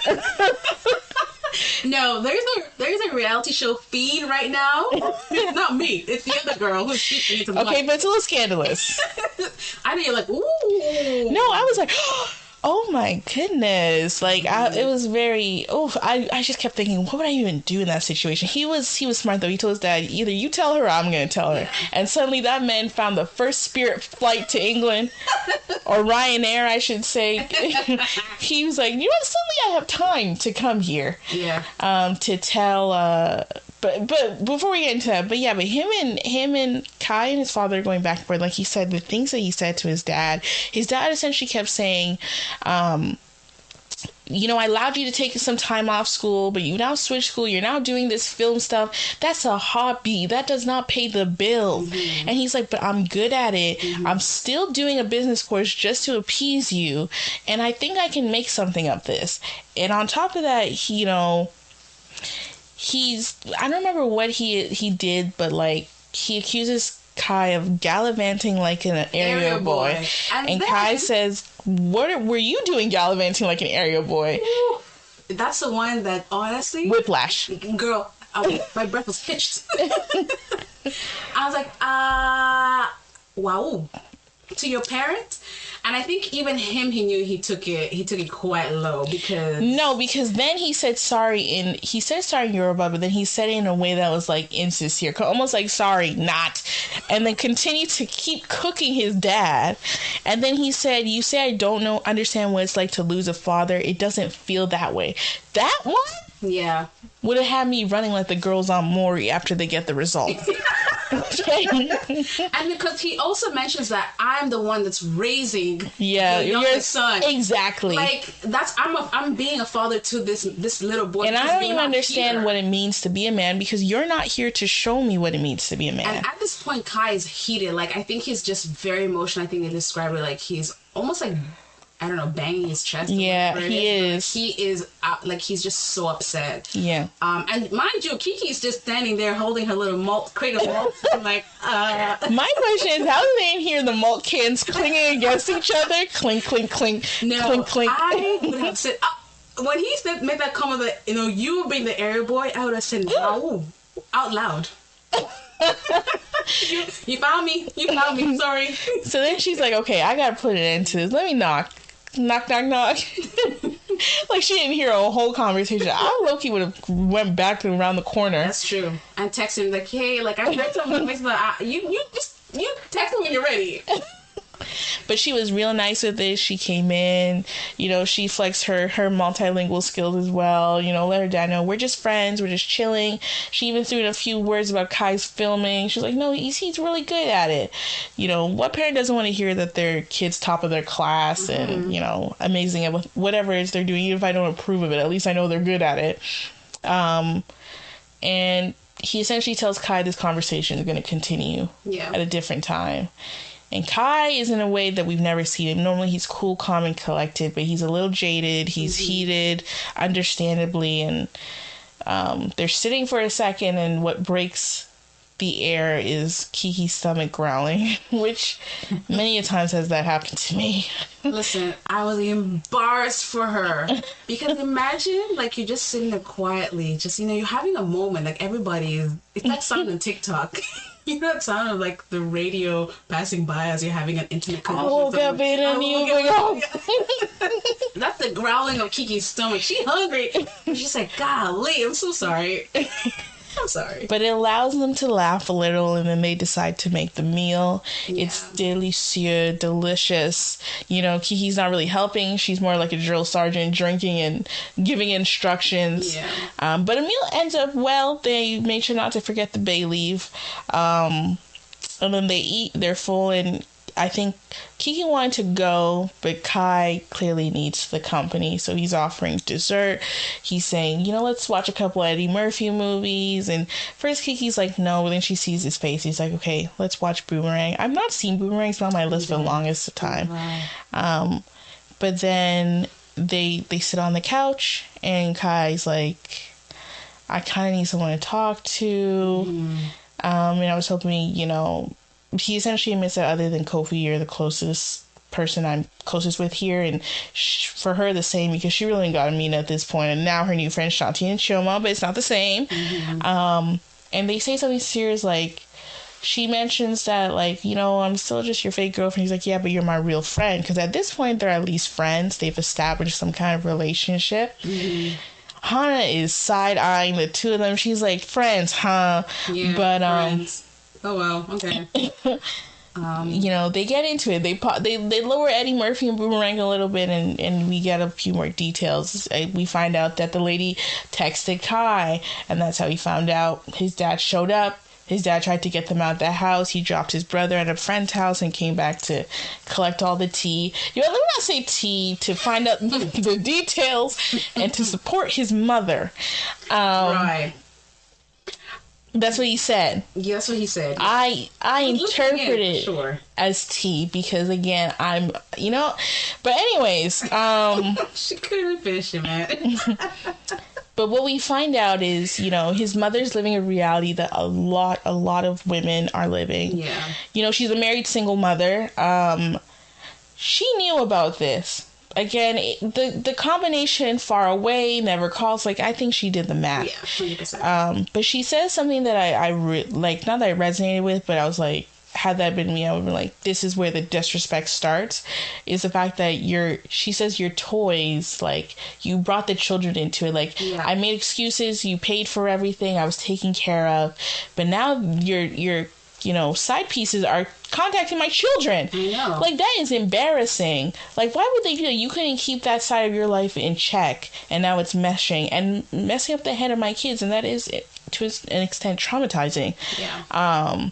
No, there's a reality show feed right now. It's not me. It's the other girl who's speaking to Okay, but it's a little scandalous. I know you're like, ooh. No, I was like, oh my goodness. Like, it was very, I just kept thinking, what would I even do in that situation? He was smart though. He told his dad, either you tell her or I'm going to tell her. And suddenly that man found the first Spirit flight to England, or Ryanair, I should say. He was like, you know, suddenly I have time to come here. Yeah. To tell, but before we get into that, but him and Kai and his father are going back and forth. Like he said, the things that he said to his dad essentially kept saying, you know, I allowed you to take some time off school, but you now switch school. You're now doing this film stuff. That's a hobby. That does not pay the bills. Mm-hmm. And he's like, but I'm good at it. Mm-hmm. I'm still doing a business course just to appease you. And I think I can make something of this. And on top of that, he, you know, I don't remember what he did, but like he accuses Kai of gallivanting like an area boy. And then, Kai says, what were you doing gallivanting like an area boy? That's the one that honestly, whiplash. Girl, my breath was hitched. I was like, wow. To your parents. And I think even him, he knew he took it quite low because then he said sorry in Yoruba, but then he said it in a way that was like insincere, almost like sorry, not, and then continued to keep cooking his dad. And then he said, you say I don't understand what it's like to lose a father. It doesn't feel that way. That one? Yeah. Would have had me running like the girls on Maury after they get the result. And because he also mentions that I'm the one that's raising your youngest son. Exactly. Like I'm being a father to this little boy. And I don't even understand what it means to be a man, because you're not here to show me what it means to be a man. And at this point, Kai is heated. Like, I think he's just very emotional. I think they describe it like he's almost like I don't know, banging his chest. Yeah, he is. He is like he's just so upset. Yeah. And mind you, Kiki's just standing there holding her little malt crate of malt. I'm like, My question is, how do they hear the malt cans clinging against each other? Clink, clink, clink. No, clink, clink. I would have said when he said made that comment that you would be the area boy. I would have said no out loud. You found me. You found me. Sorry. So then she's like, okay, I gotta put an end to this. Let me knock. Knock, knock, knock. Like she didn't hear a whole conversation. I low-key would have went back to around the corner. That's true. And text him like, hey, like I heard something. You text me when you're ready. But she was real nice with it. She came in, she flexed her multilingual skills as well, let her dad know we're just friends, we're just chilling. She even threw in a few words about Kai's filming. She was like, no, he's really good at it. What parent doesn't want to hear that their kid's top of their class and, amazing at whatever it is they're doing, even if I don't approve of it, at least I know they're good at it. And he essentially tells Kai this conversation is going to continue at a different time. And Kai is in a way that we've never seen him. Normally he's cool, calm, and collected, but he's a little jaded. He's heated, understandably. And they're sitting for a second, and what breaks the air is Kiki's stomach growling, which many a times has that happened to me. Listen, I was embarrassed for her. Because imagine, like, you're just sitting there quietly, just, you're having a moment, like, it's like something on TikTok. That sound of like the radio passing by as you're having an intimate conversation. That's the growling of Kiki's stomach. She's hungry. She's like, golly, I'm so sorry. I'm sorry. But it allows them to laugh a little, and then they decide to make the meal. Yeah. It's délicieux, delicious. Kiki's not really helping. She's more like a drill sergeant, drinking and giving instructions. Yeah. But a meal ends up well. They made sure not to forget the bay leaf. And then they eat. They're full, and I think Kiki wanted to go, but Kai clearly needs the company, so he's offering dessert. He's saying, let's watch a couple Eddie Murphy movies. And first Kiki's like, no, but then she sees his face. He's like, okay, let's watch Boomerang. I've not seen Boomerang. It's on my list for the longest time. Right. But then they sit on the couch, and Kai's like, I kind of need someone to talk to. And I was hoping, he essentially admits that other than Kofi, you're the closest person I'm closest with here, and for her the same, because she really got Amina at this point, and now her new friends Shanti and Chioma, but it's not the same. And they say something serious, like she mentions that, like, I'm still just your fake girlfriend. He's like, yeah, but you're my real friend, because at this point they're at least friends. They've established some kind of relationship. Hana is side-eyeing the two of them. She's like, friends, huh? Yeah, but friends. Oh, well, okay. They get into it. They lower Eddie Murphy and Boomerang a little bit, and we get a few more details. We find out that the lady texted Kai, and that's how he found out his dad showed up. His dad tried to get them out of the house. He dropped his brother at a friend's house and came back to collect all the tea. Let me not say tea, to find out the details and to support his mother. Right. That's what he said. Yeah, that's what he said. I interpret it as tea because, again, I'm, but anyways. She couldn't finish it, man. But what we find out is, his mother's living a reality that a lot of women are living. Yeah. She's a married single mother. She knew about this. Again, the combination far away, never calls, like, I think she did the math. Yeah, 100%. But she says something that I like, not that I resonated with, but I was like, had that been me, I would be like, this is where the disrespect starts, is the fact that she says your toys, like, you brought the children into it. Like, I made excuses, you paid for everything, I was taken care of, but now your side pieces are contacting my children. I know. Like, that is embarrassing. Like, why would they do that? You couldn't keep that side of your life in check, and now it's messing up the head of my kids, and that is, to an extent, traumatizing. Yeah.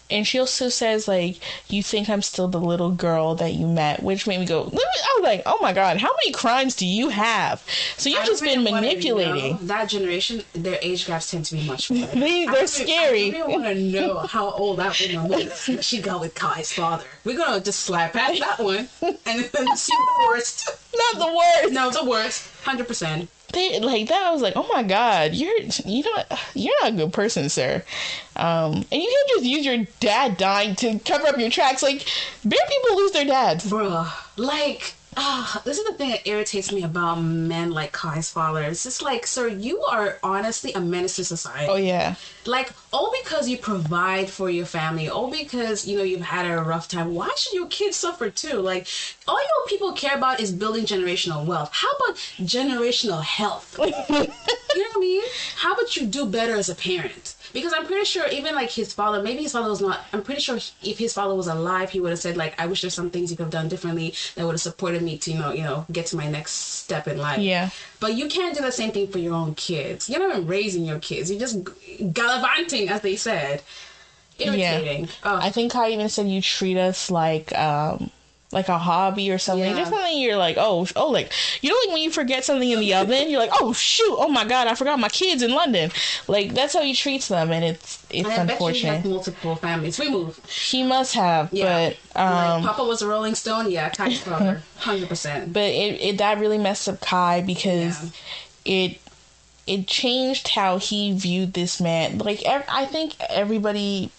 And she also says, like, you think I'm still the little girl that you met, which made me go, I was like, oh my God, how many crimes do you have? So you've just been manipulating. That generation, their age gaps tend to be much more. They're scary. I don't even want to know how old that woman was. She got with Kai's father. We're going to just slap past that one and then see the worst. Not the worst. No, the worst. 100%. They, like that, I was like, oh my God, you're not a good person, sir. And you can't just use your dad dying to cover up your tracks. Like, bare people lose their dads. Bruh. Like, this is the thing that irritates me about men like Kai's father. It's just like, sir, you are honestly a menace to society. Oh, yeah. Like, all because you provide for your family, all because, you've had a rough time, why should your kids suffer too? Like, all people care about is building generational wealth. How about generational health? You know what I mean? How about you do better as a parent? Because I'm pretty sure even like his father, maybe his father was not, I'm pretty sure if his father was alive, he would have said like, I wish there's some things you could have done differently that would have supported me to, get to my next step in life. Yeah. But you can't do the same thing for your own kids. You're not even raising your kids. You're just gallivanting, as they said. Irritating. Yeah. I think Kai even said you treat us like a hobby or something. Yeah. Just something you're like, like, like when you forget something in the oven, you're like, oh shoot, oh my God, I forgot my kids in London. Like, that's how he treats them, and it's and I unfortunate. bet he has multiple families. We move. He must have, yeah. But like Papa was a Rolling Stone, yeah, Kai's father, 100%. But it that really messed up Kai because it changed how he viewed this man. Like, I think everybody,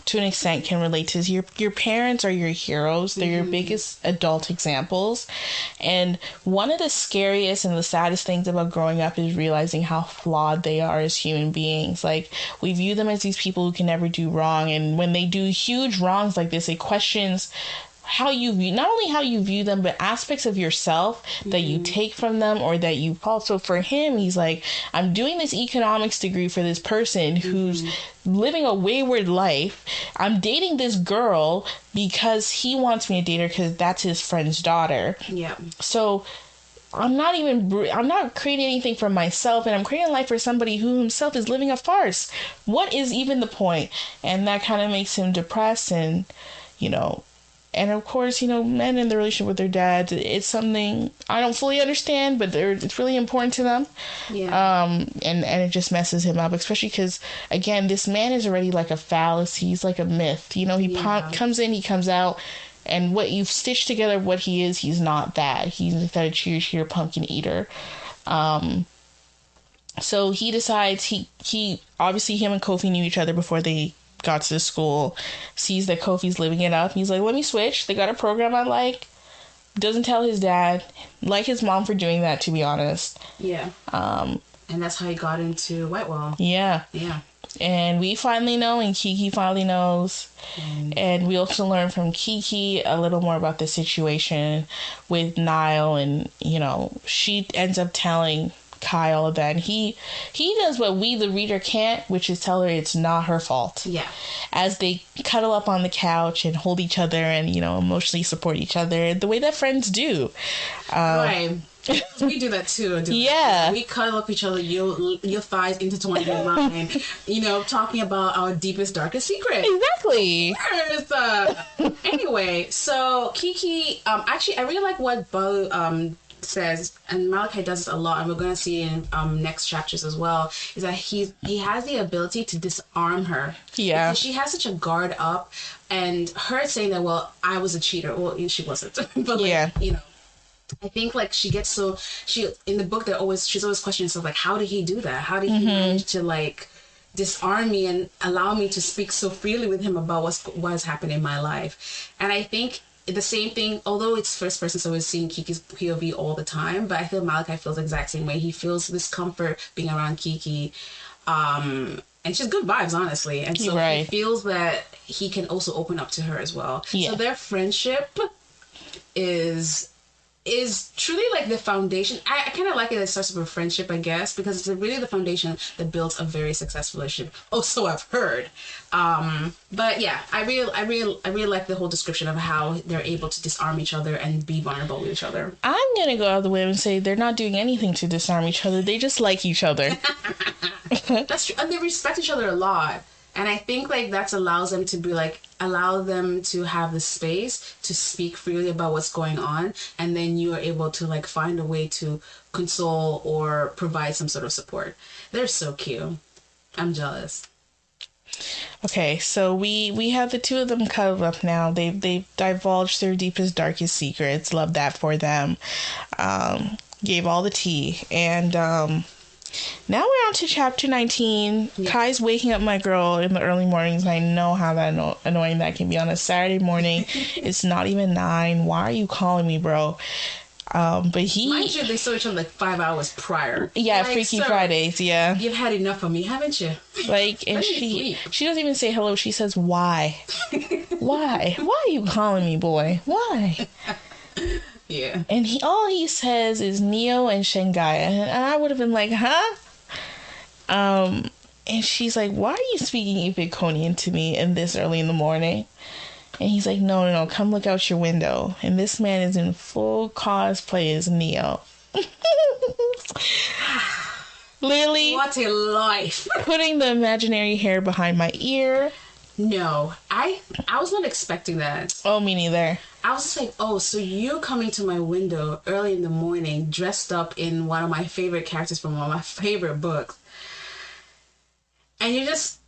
to an extent, can relate to this. Your parents are your heroes. They're your biggest adult examples. And one of the scariest and the saddest things about growing up is realizing how flawed they are as human beings. Like, we view them as these people who can never do wrong. And when they do huge wrongs like this, it questions how you view, not only how you view them, but aspects of yourself that you take from them or that you fall. So for him, he's like, I'm doing this economics degree for this person who's living a wayward life. I'm dating this girl because he wants me to date her because that's his friend's daughter. Yeah. So I'm not creating anything for myself, and I'm creating a life for somebody who himself is living a farce. What is even the point? And that kind of makes him depressed and, and of course, men in the relationship with their dads, it's something I don't fully understand, but it's really important to them. Yeah. And it just messes him up, especially because, again, this man is already like a fallacy. He's like a myth. He comes in, he comes out, and what you've stitched together, what he is, he's not that. He's that cheer pumpkin eater. So he decides he obviously, him and Kofi knew each other before they got to the school, sees that Kofi's living it up. He's like, let me switch. They got a program I like. Doesn't tell his dad. Like his mom for doing that, to be honest. Yeah. And that's how he got into Whitewell. Yeah. Yeah. And we finally know, and Kiki finally knows. And we also learn from Kiki a little more about the situation with Niall. And, she ends up telling Kai all of that, and he does what we, the reader, can't, which is tell her it's not her fault. Yeah. As they cuddle up on the couch and hold each other and emotionally support each other the way that friends do. Right. We do that too. Yeah. We cuddle up each other, your thighs intertwined in mine, talking about our deepest, darkest secrets. Exactly. Anyway, so Kiki, actually, I really like what Bolu says, and Malachi does this a lot, and we're going to see in next chapters as well, is that he has the ability to disarm her. Yeah. Because she has such a guard up, and her saying that, well, I was a cheater. Well, she wasn't. But, I think, she gets in the book, she's always questioning herself, how did he do that? How did he manage to, disarm me and allow me to speak so freely with him about what has happened in my life? And I think the same thing, although it's first person, so we're seeing Kiki's POV all the time, but I feel Malachi feels the exact same way. He feels this comfort being around Kiki, and she's good vibes, honestly. And so he feels that he can also open up to her as well. Yeah. So their friendship is truly the foundation. I kind of like it as starts with a friendship, I guess, because it's really the foundation that builds a very successful relationship. Oh, so I've heard. But yeah, I really like the whole description of how they're able to disarm each other and be vulnerable with each other. I'm gonna go out of the way and say they're not doing anything to disarm each other. They just like each other. That's true, and they respect each other a lot. And I think like that allows them to be like, allow them to have the space to speak freely about what's going on, and then you are able to like find a way to console or provide some sort of support. They're so cute. I'm jealous. Okay, so we have the two of them cuddled up now. They've divulged their deepest, darkest secrets. Love that for them. Gave all the tea. And now we're on to chapter 19. Yeah. Kai's waking up my girl in the early mornings. And I know how that annoying that can be on a Saturday morning. It's not even 9. Why are you calling me, bro? But he... Mind you, they saw each other like 5 hours prior. Yeah, like, Freaky Fridays, yeah. You've had enough of me, haven't you? Like, and she doesn't even say hello. She says, why? Why? Why are you calling me, boy? Why? Yeah. And all he says is Neo and Shengaya. And I would have been like, huh? And she's like, why are you speaking Epiconian to me in this early in the morning? And he's like, no, come look out your window. And this man is in full cosplay as Neo. Literally. What a life. Putting the imaginary hair behind my ear. No, I was not expecting that. Oh, me neither. I was just like, oh, so you coming to my window early in the morning, dressed up in one of my favorite characters from one of my favorite books. And you're just...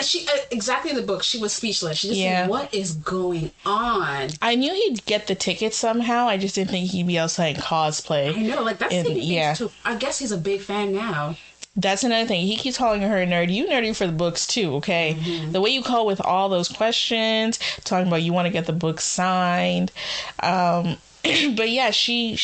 she exactly in the book, she was speechless. She just said, what is going on? I knew he'd get the ticket somehow. I just didn't think he'd be outside cosplay. I know, like that's too. I guess he's a big fan now. That's another thing. He keeps calling her a nerd. You nerdy for the books too, okay? Mm-hmm. The way you call with all those questions, talking about you want to get the book signed. But yeah, she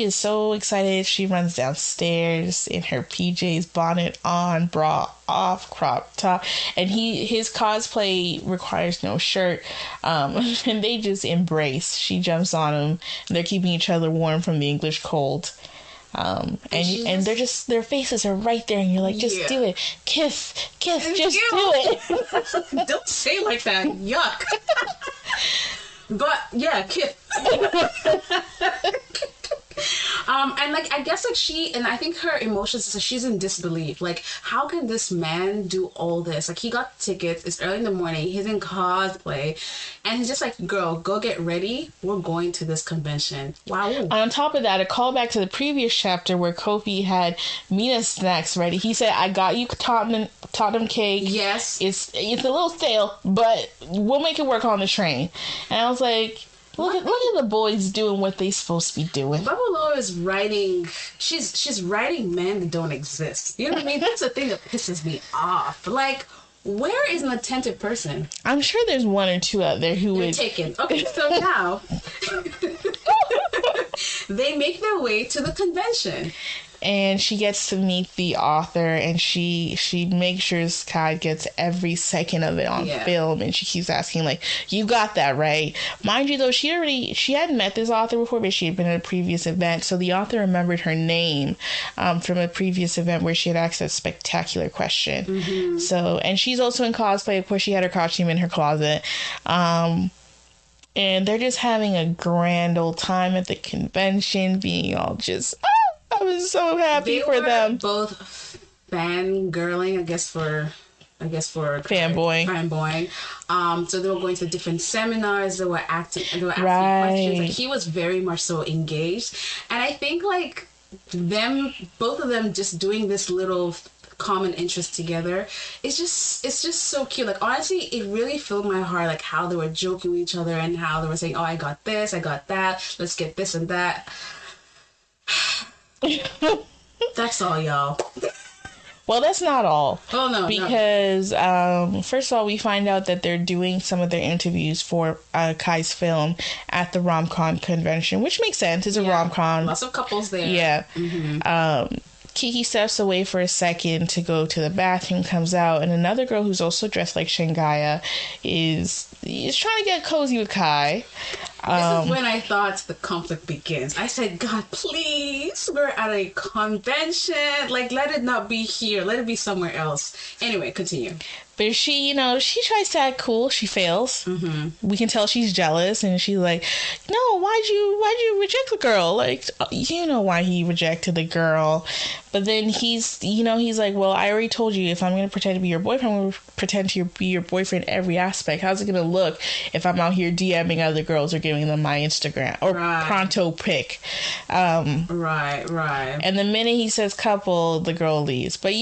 is so excited. She runs downstairs in her PJs, bonnet on, bra off, crop top, and his cosplay requires no shirt. And they just embrace. She jumps on him. And they're keeping each other warm from the English cold. And they're just, their faces are right there, and you're like, just do it, kiss, just do it. Don't say it like that. Yuck. But yeah, kiss. And like I guess like I think her emotions is that she's in disbelief. Like, how can this man do all this? Like, he got tickets, it's early in the morning, he's in cosplay, and he's just like, girl, go get ready, we're going to this convention. Wow. On top of that, a callback to the previous chapter where Kofi had Mina's snacks ready. He said, I got you Tottenham cake. Yes. It's a little stale, but we'll make it work on the train. And I was like, Look at the boys doing what they supposed to be doing. Babalola is writing... She's writing men that don't exist. You know what I mean? That's the thing that pisses me off. Like, where is an attentive person? I'm sure there's one or two out there who would... taken. Okay, so now... they make their way to the convention. And she gets to meet the author, and she makes sure Kai gets every second of it on film, and she keeps asking, like, you got that right. Mind you, though, she hadn't met this author before, but she had been at a previous event, so the author remembered her name from a previous event where she had asked a spectacular question. Mm-hmm. So, and she's also in cosplay. Of course, she had her costume in her closet. And they're just having a grand old time at the convention, being all just... I was so happy for them. Both fangirling, I guess for fanboying. So they were going to different seminars. They were asking questions. Like, he was very much so engaged, and I think like both of them, just doing this little common interest together. It's just so cute. Like, honestly, it really filled my heart. Like how they were joking with each other and how they were saying, "Oh, I got this, I got that. Let's get this and that." That's all, y'all. Well, that's not all. Oh, no. Because, first of all, we find out that they're doing some of their interviews for Kai's film at the rom-com convention, which makes sense. It's a rom-com. Lots of couples there. Yeah. Mm-hmm. Kiki steps away for a second to go to the bathroom, comes out, and another girl who's also dressed like Shengaya is trying to get cozy with Kai. This is when I thought the conflict begins. I said, God, please, we're at a convention. Like, let it not be here. Let it be somewhere else. Anyway, continue. But she, she tries to act cool. She fails. We can tell she's jealous, and she's like, "No, why'd you reject the girl? Like, you know why he rejected the girl." But then he's like, "Well, I already told you, if I'm going to pretend to be your boyfriend, I'm going to pretend to be your boyfriend in every aspect. How's it going to look if I'm out here DMing other girls or giving them my Instagram or pronto pic?" Right. And the minute he says couple, the girl leaves. But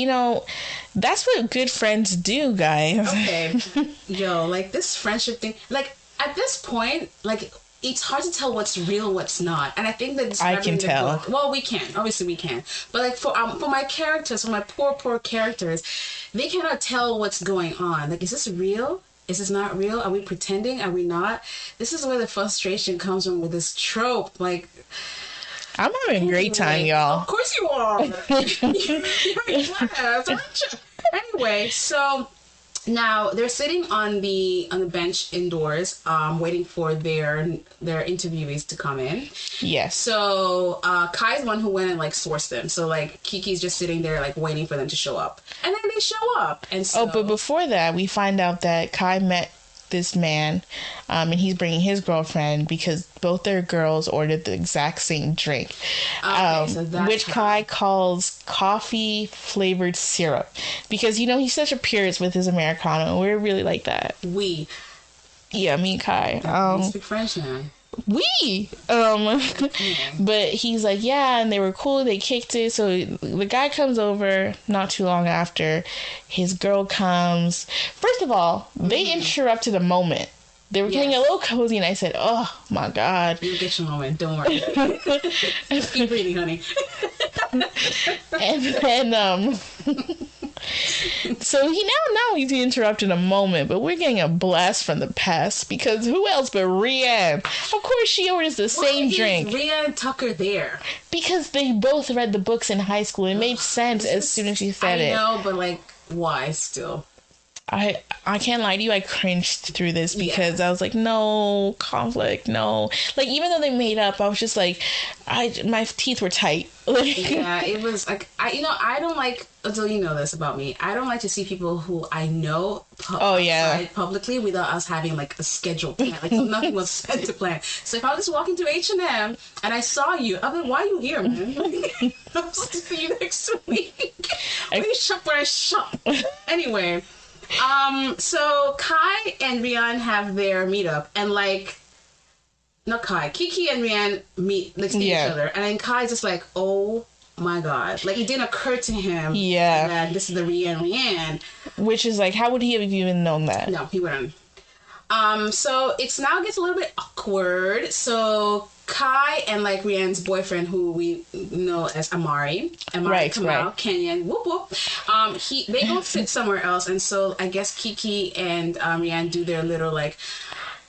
that's what good friends do, guys. Okay. Yo, like this friendship thing, like at this point, like it's hard to tell what's real and what's not. And I think that I can tell. Book, well, we can. Obviously we can. But like for my characters, for my poor characters, they cannot tell what's going on. Like, is this real? Is this not real? Are we pretending? Are we not? This is where the frustration comes from with this trope. Like, I'm having a great time, y'all. Of course you are. You're in class, aren't you? Anyway, so now they're sitting on the bench indoors, waiting for their interviewees to come in. Yes. So Kai's the one who went and like sourced them. So like Kiki's just sitting there like waiting for them to show up, and then they show up. And so, but before that, we find out that Kai met this man, and he's bringing his girlfriend because both their girls ordered the exact same drink, which Kai calls coffee flavored syrup, because he's such a purist with his Americano. We're really like that. Me and Kai. We speak French now. But he's like, yeah, and they were cool, they kicked it. So the guy comes over not too long after. His girl comes. First of all, they interrupted a moment. They were getting a little cozy, and I said, "Oh my God, you'll get your moment. Don't worry. Keep reading, honey." And then so he's interrupted a moment, but we're getting a blast from the past, because who else but Rianne? Of course, she orders the same drink. Rianne Tucker there? Because they both read the books in high school. It made sense as soon as she said it. I know, but like, why still? I can't lie to you, I cringed through this because I was like, no, conflict, no. Like, even though they made up, I was just like, my teeth were tight. Yeah, it was like, I don't like, until you know this about me, I don't like to see people who I know publicly without us having like a scheduled plan. Like, nothing was set to plan. So if I was just walking to H&M and I saw you, I'd be like, why are you here, man? I'm supposed to see you next week. Where you shop where I shop. Anyway. So Kai and Rianne have their meetup, and like, not Kai, Kiki and Rianne meet next to each other, and then Kai's just like, oh my God, like it didn't occur to him that this is the Rianne. Which is like, how would he have even known that? No, he wouldn't. So it's now gets a little bit awkward. So Kai and like Rianne's boyfriend, who we know as Amari Kamau, Kenyan, whoop whoop. They both sit somewhere else, and so I guess Kiki and Rianne do their little like,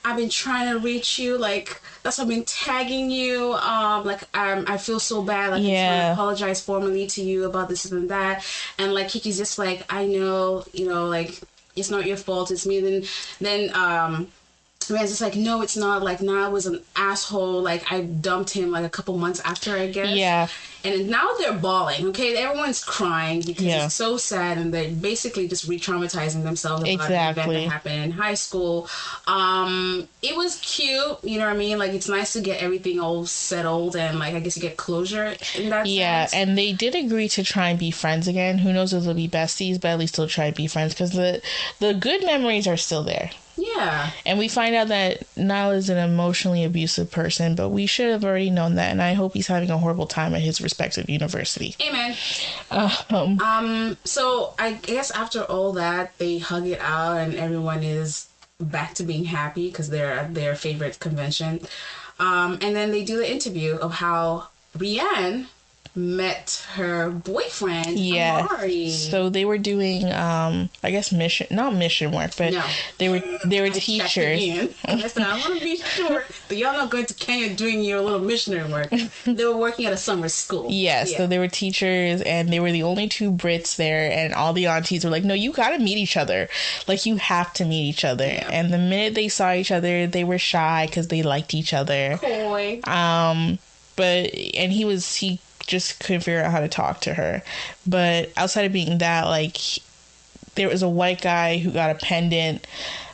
I've been trying to reach you, like that's why I've been tagging you. I feel so bad. Like, I just want to apologize formally to you about this and that. And like Kiki's just like, I know, like it's not your fault, it's me. Then Rianne's just like, no, it's not. Like, Niall was an asshole. Like, I dumped him like a couple months after, I guess. Yeah. And now they're bawling, okay? Everyone's crying because it's so sad, and they're basically just re-traumatizing themselves about the event that happened in high school. It was cute, you know what I mean? Like, it's nice to get everything all settled, and, like, I guess you get closure in that sense. Yeah, and they did agree to try and be friends again. Who knows if they'll be besties, but at least they'll try to be friends, because the good memories are still there. Yeah. And we find out that Niall is an emotionally abusive person, but we should have already known that, and I hope he's having a horrible time at his respective university. Amen. So I guess after all that, they hug it out, and everyone is back to being happy because they're at their favorite convention. And then they do the interview of how Rianne met her boyfriend, Amari. So they were doing I guess not mission work, but they were teachers. Listen, I want to be sure that y'all not going to Kenya doing your little missionary work. They were working at a summer school. Yes, so they were teachers, and they were the only two Brits there, and all the aunties were like, no, you gotta meet each other, like you have to meet each other. And the minute they saw each other, they were shy because they liked each other. Coy. He just couldn't figure out how to talk to her. But outside of being that, like, there was a white guy who got a pendant,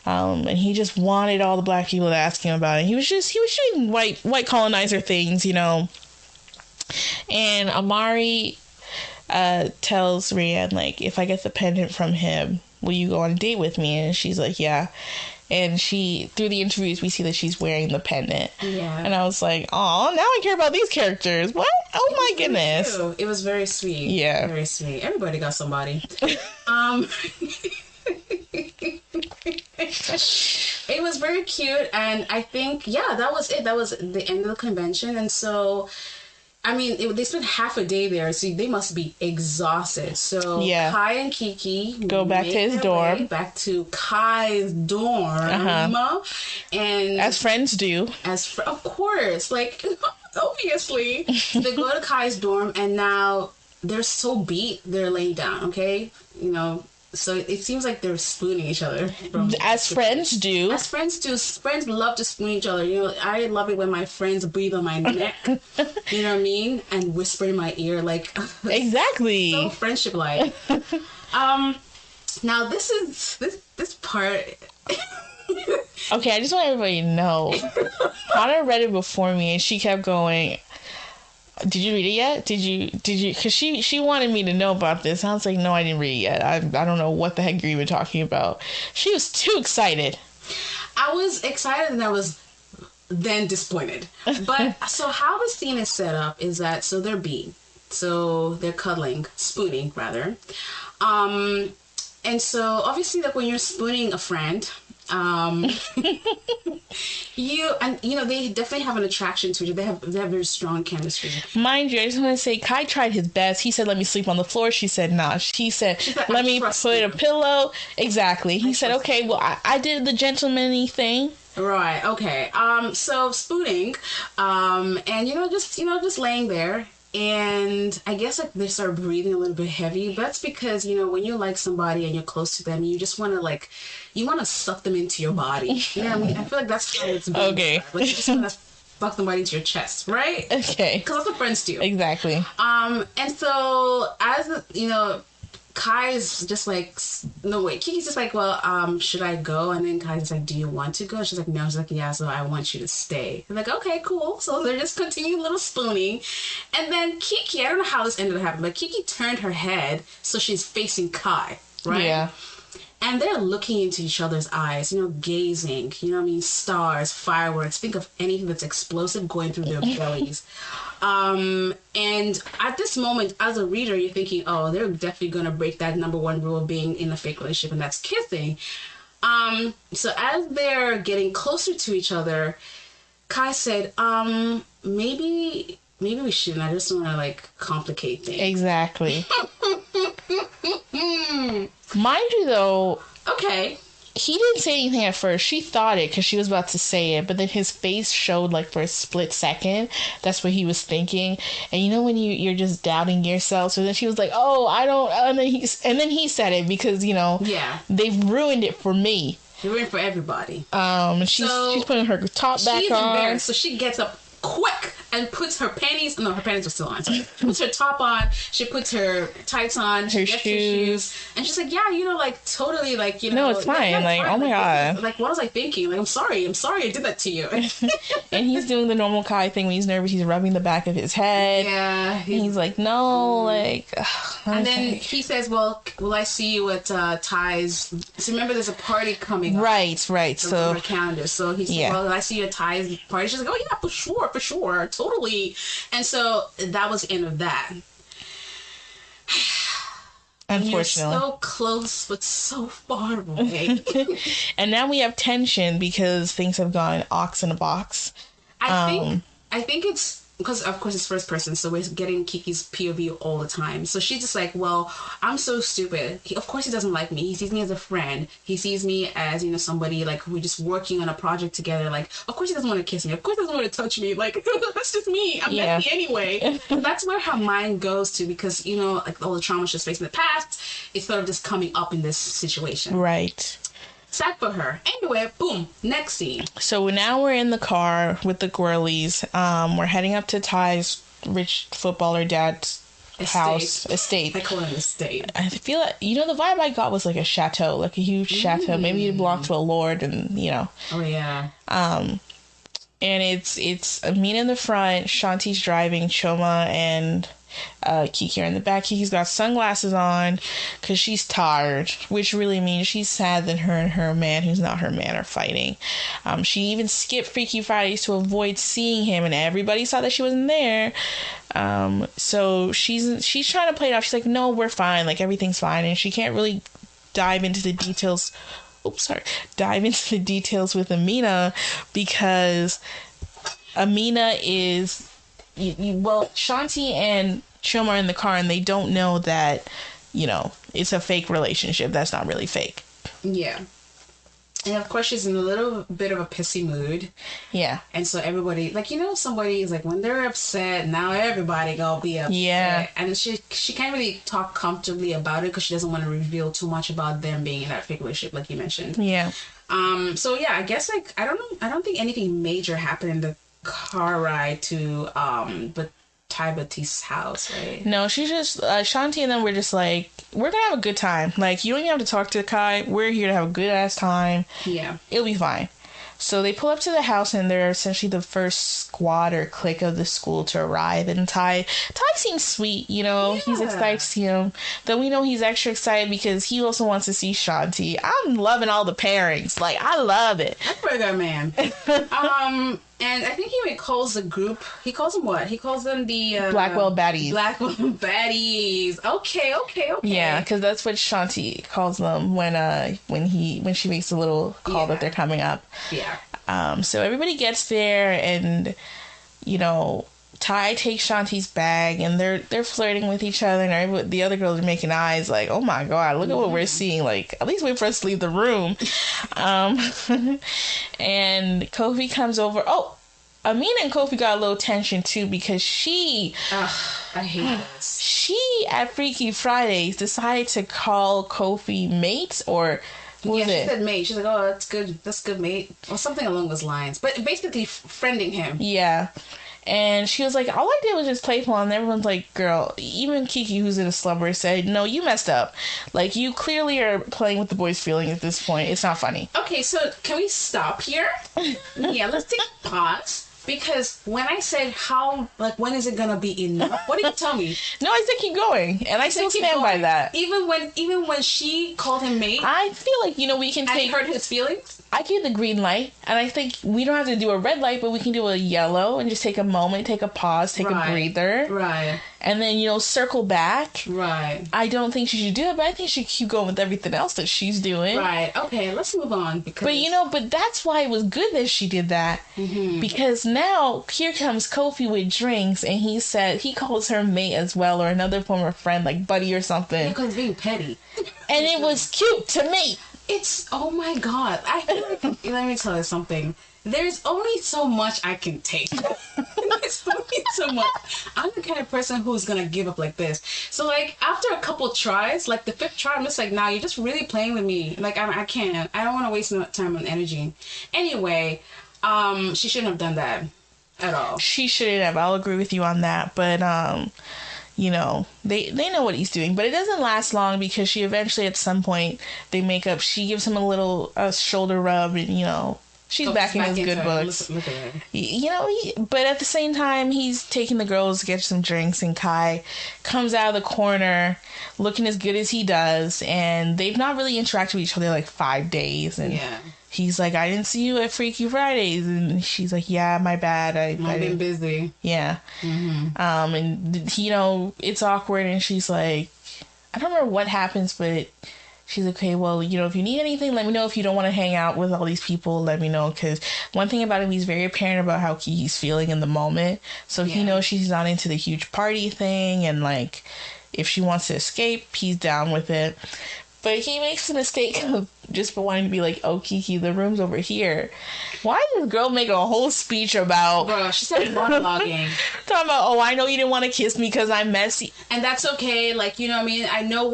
and he just wanted all the black people to ask him about it. He was doing white colonizer things, you know. And Amari tells Rianne, like, if I get the pendant from him, will you go on a date with me? And she's like, yeah. And through the interviews, we see that she's wearing the pendant. Yeah. And I was like, oh, now I care about these characters. What? Oh my goodness. True. It was very sweet. Yeah. Very sweet. Everybody got somebody. It was very cute. And I think, yeah, that was it. That was the end of the convention. And so, I mean, they spent half a day there, so they must be exhausted. So yeah. Kai and Kiki go back to his dorm. Back to Kai's dorm, and as friends do, of course, like obviously, they go to Kai's dorm, and now they're so beat, they're laying down. Okay, you know. So it seems like they're spooning each other. As friends do. As friends do. Friends love to spoon each other. You know, I love it when my friends breathe on my neck. You know what I mean? And whisper in my ear, like... Exactly. So friendship-like. Now, this part... Okay, I just want everybody to know. Hannah read it before me, and she kept going... Did you read it yet? Did you? Because she wanted me to know about this. I was like, no, I didn't read it yet. I don't know what the heck you're even talking about. She was too excited. I was excited and I was then disappointed. But so how the scene is set up is that, so they're being. So they're cuddling, spooning rather. And so obviously, like when you're spooning a friend, they definitely have an attraction to each other. They have very strong chemistry. Mind you, I just want to say Kai tried his best. He said, let me sleep on the floor. She said, nah. She said, let me put a pillow. Exactly. He said, okay, well, I did the gentlemanly thing. Right, okay. So spooning, and just laying there. And I guess like they start breathing a little bit heavy. But that's because, you know, when you like somebody and you're close to them, you just want to you want to suck them into your body. You know what I mean? I feel like that's how it's been. Okay. Like you just want to suck somebody into your chest, right? Okay. Because that's what friends do. Exactly. And so as Kai is just like, no, wait. Kiki's just like, well, should I go? And then Kai's just like, do you want to go? She's like, no. She's like, yeah, so I want you to stay. I'm like, okay, cool. So they're just continuing a little spooning. And then Kiki, I don't know how this ended up happening, but Kiki turned her head so she's facing Kai, right? Yeah. And they're looking into each other's eyes, you know, gazing, you know what I mean? Stars, fireworks. Think of anything that's explosive going through their bellies. And at this moment, as a reader, you're thinking, oh, they're definitely going to break that number one rule of being in a fake relationship, and that's kissing. So as they're getting closer to each other, Kai said, maybe we shouldn't. I just don't want to, complicate things. Exactly. Mind you, though... Okay. He didn't say anything at first. She thought it because she was about to say it, but then his face showed for a split second. That's what he was thinking. And you know when you're just doubting yourself. So then she was like, "Oh, I don't." And then he said it because they've ruined it for me. They ruined it for everybody. She's putting her top back on. She's embarrassed, so she gets up quick and puts her panties. No, her panties are still on. Sorry. Puts her top on. She puts her tights on. She gets her shoes. And she's like, yeah, totally, No, it's fine. Oh my god. What was I thinking? I'm sorry I did that to you. And he's doing the normal Kai thing when he's nervous. He's rubbing the back of his head. Yeah. He's like, no, And then he says, well, will I see you at Ty's? So remember, there's a party coming up. Right. So her calendar. So he said, well, will I see you at Ty's party? She's like, oh yeah, for sure, totally. And so that was the end of that. Unfortunately. You're so close but so far away. And now we have tension because things have gone ox in a box. I think it's because, of course, it's first person, so we're getting Kiki's POV all the time. So she's just like, well, I'm so stupid. Of course he doesn't like me. He sees me as a friend. He sees me as, somebody, we're just working on a project together. Of course he doesn't want to kiss me. Of course he doesn't want to touch me. That's just me. I'm messy anyway. That's where her mind goes to because, all the trauma she's faced in the past, it's sort of just coming up in this situation. Right. Sad for her. Anyway, boom. Next scene. So now we're in the car with the girlies. We're heading up to Ty's rich footballer dad's estate. I call it an estate. I feel like, the vibe I got was like a chateau, like a huge chateau. Maybe it belonged to a lord, and Oh yeah. And it's Amina in the front, Shanti's driving, Choma and Kiki are in the back. Kiki's got sunglasses on because she's tired, which really means she's sad that her and her man, who's not her man, are fighting. She even skipped Freaky Fridays to avoid seeing him, and everybody saw that she wasn't there. So she's trying to play it off. She's like, no, we're fine, like everything's fine, and she can't really dive into the details with Amina, because Amina is Shanti and Choma are in the car, and they don't know that it's a fake relationship. That's not really fake. Yeah. And of course she's in a little bit of a pissy mood. Yeah. And so everybody, like, somebody is like, when they're upset, now everybody gonna be upset. Yeah. And she can't really talk comfortably about it because she doesn't want to reveal too much about them being in that fake relationship, like you mentioned. Yeah. So yeah, I guess, like, I don't know. I don't think anything major happened in the car ride to Bati's house, right? No, she's just Shanti and them were just like, we're gonna have a good time. Like, you don't even have to talk to Kai. We're here to have a good ass time. Yeah, it'll be fine. So they pull up to the house, and they're essentially the first squad or clique of the school to arrive. And Ty seems sweet, Yeah. He's excited to see him. Though we know he's extra excited because he also wants to see Shanti. I'm loving all the pairings. Like, I love it. that's pretty good, man. And I think he even calls the group. He calls them what? He calls them the Blackwell baddies. Blackwell baddies. Okay. Yeah, because that's what Shanti calls them when she makes a little call that they're coming up. Yeah. So everybody gets there, and Ty takes Shanti's bag, and they're flirting with each other, and the other girls are making eyes like, oh my god, look at what we're seeing. Like, at least wait for us to leave the room. And Kofi comes over. Oh, Amina and Kofi got a little tension too, because I hate this. She at Freaky Fridays decided to call Kofi mate, or she said mate. She's like, oh, that's good mate, or something along those lines, but basically friending him. Yeah. And she was like, all I did was just playful. And everyone's like, girl, even Kiki, who's in a slumber, said, no, you messed up. Like, you clearly are playing with the boys' feelings at this point. It's not funny. Okay, so can we stop here? Yeah, let's take a pause. Because when I said when is it gonna be enough? What did you tell me? No, I said keep going, and I still stand by that. Even when she called him mate, I feel like we can take. hurt his feelings. I give the green light, and I think we don't have to do a red light, but we can do a yellow and just take a moment, take a pause, take a breather, right, and then circle back. Right. I don't think she should do it, but I think she should keep going with everything else that she's doing. Right. Okay, let's move on. But that's why it was good that she did that, because now here comes Kofi with drinks, and he calls her mate as well, or another former friend like buddy or something. Because being petty, and it was cute to me. It's, oh my god, I feel like, let me tell you something. There's only so much I can take. There's only so much. I'm the kind of person who's gonna give up like this. So, like, after a couple tries, like the fifth try, I'm just like, nah, you're just really playing with me. Like, I can't. I don't want to waste no time and energy. Anyway, she shouldn't have done that at all. She shouldn't have. I'll agree with you on that. But, they know what he's doing, but it doesn't last long, because she eventually, at some point, they make up. She gives him a little shoulder rub, and she's back in his good books. Look at her. But at the same time, he's taking the girls to get some drinks, and Kai comes out of the corner looking as good as he does, and they've not really interacted with each other like 5 days, and he's like, I didn't see you at Freaky Fridays, and she's like, yeah, my bad, I've been busy. Yeah. And it's awkward, and she's like, I don't remember what happens, but she's like, okay, well, if you need anything, let me know. If you don't want to hang out with all these people, let me know. Because one thing about him, he's very apparent about how he's feeling in the moment. So he knows she's not into the huge party thing. And, like, if she wants to escape, he's down with it. But he makes a mistake of just wanting to be like, oh, Kiki, the room's over here. Why did this girl make a whole speech about... Bro, she started monologuing. Talking about, oh, I know you didn't want to kiss me because I'm messy. and that's okay. Like, you know what I mean? I know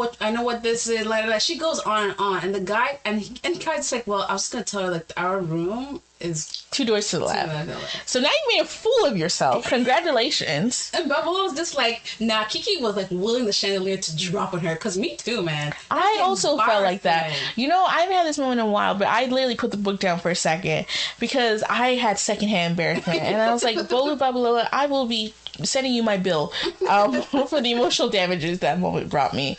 what this is. Like, she goes on and on. And the guy, and Kai's like, well, I was going to tell her, like, our room is 2 doors to the left. So now you made a fool of yourself. Congratulations. And Babalola was just like, nah, Kiki was like willing the chandelier to drop on her. Because me too, man. I also felt like that. You know, I haven't had this moment in a while, but I literally put the book down for a second because I had secondhand embarrassment. And I was like, Bolu Babalola, I will be sending you my bill for the emotional damages that moment brought me.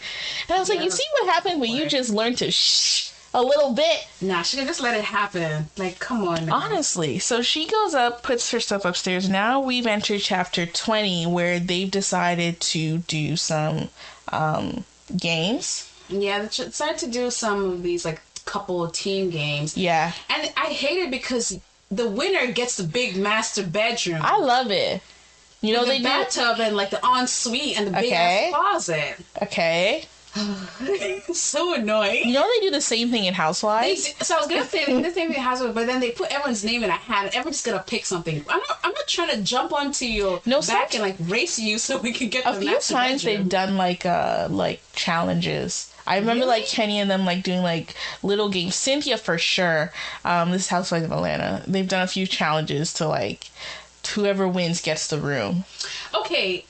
And I was like, you see what happened when you just learned to shh a little bit? Nah, she could just let it happen. Like, come on now. Honestly. So she goes up, puts her stuff upstairs. Now we've entered chapter 20 where they've decided to do some games. Yeah, they decided to do some of these, like, couple of team games. Yeah. And I hate it because the winner gets the big master bedroom. I love it. You know, they the bathtub and, like, the ensuite and the big ass closet. Okay. So annoying. You know they do the same thing in Housewives? So I was gonna say they do the same thing in Housewives, but then they put everyone's name in a hat and everyone's gonna pick something. I'm not trying to jump onto your back and like race you so we can get a few times they've done like challenges. I remember like Kenny and them like doing like little games. Cynthia for sure. This is Housewives of Atlanta. They've done a few challenges to like whoever wins gets the room. Okay.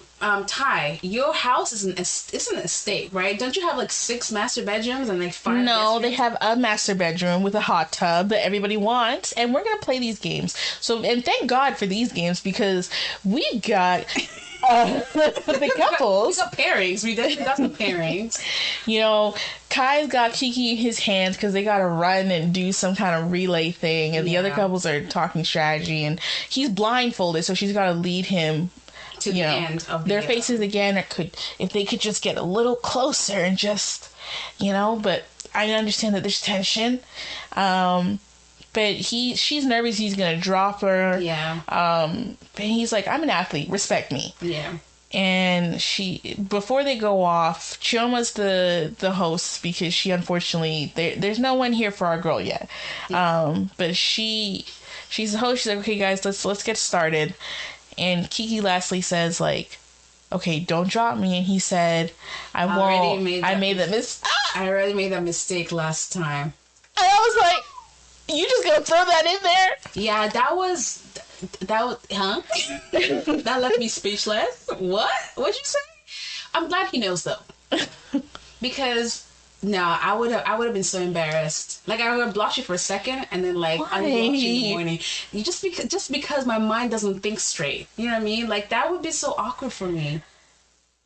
Ty, your house is an estate, right? Don't you have like 6 master bedrooms and like 5? No, they have a master bedroom with a hot tub that everybody wants, and we're gonna play these games. So, and thank God for these games because we got the couples. We got pairings. We definitely got some pairings. You know, Kai's got Kiki in his hands because they gotta run and do some kind of relay thing, and the other couples are talking strategy, and he's blindfolded, so she's gotta lead him to the end of their faces again. If they could just get a little closer and just, but I understand that there's tension. But she's nervous he's gonna drop her. Yeah. But he's like, I'm an athlete, respect me. Yeah. And before they go off, Chioma's the host because she unfortunately there's no one here for our girl yet. But she's the host. She's like, okay guys, let's get started. And Kiki lastly says, like, okay, don't drop me. And he said, I won't. I made that mistake. I already made that mistake last time. And I was like, you just gonna throw that in there? Yeah, that was, huh? That left me speechless. What? What'd you say? I'm glad he knows, though. Because... No, I would have been so embarrassed. Like I would have blocked you for a second and then like unblocked you in the morning. You just because my mind doesn't think straight. You know what I mean? Like that would be so awkward for me.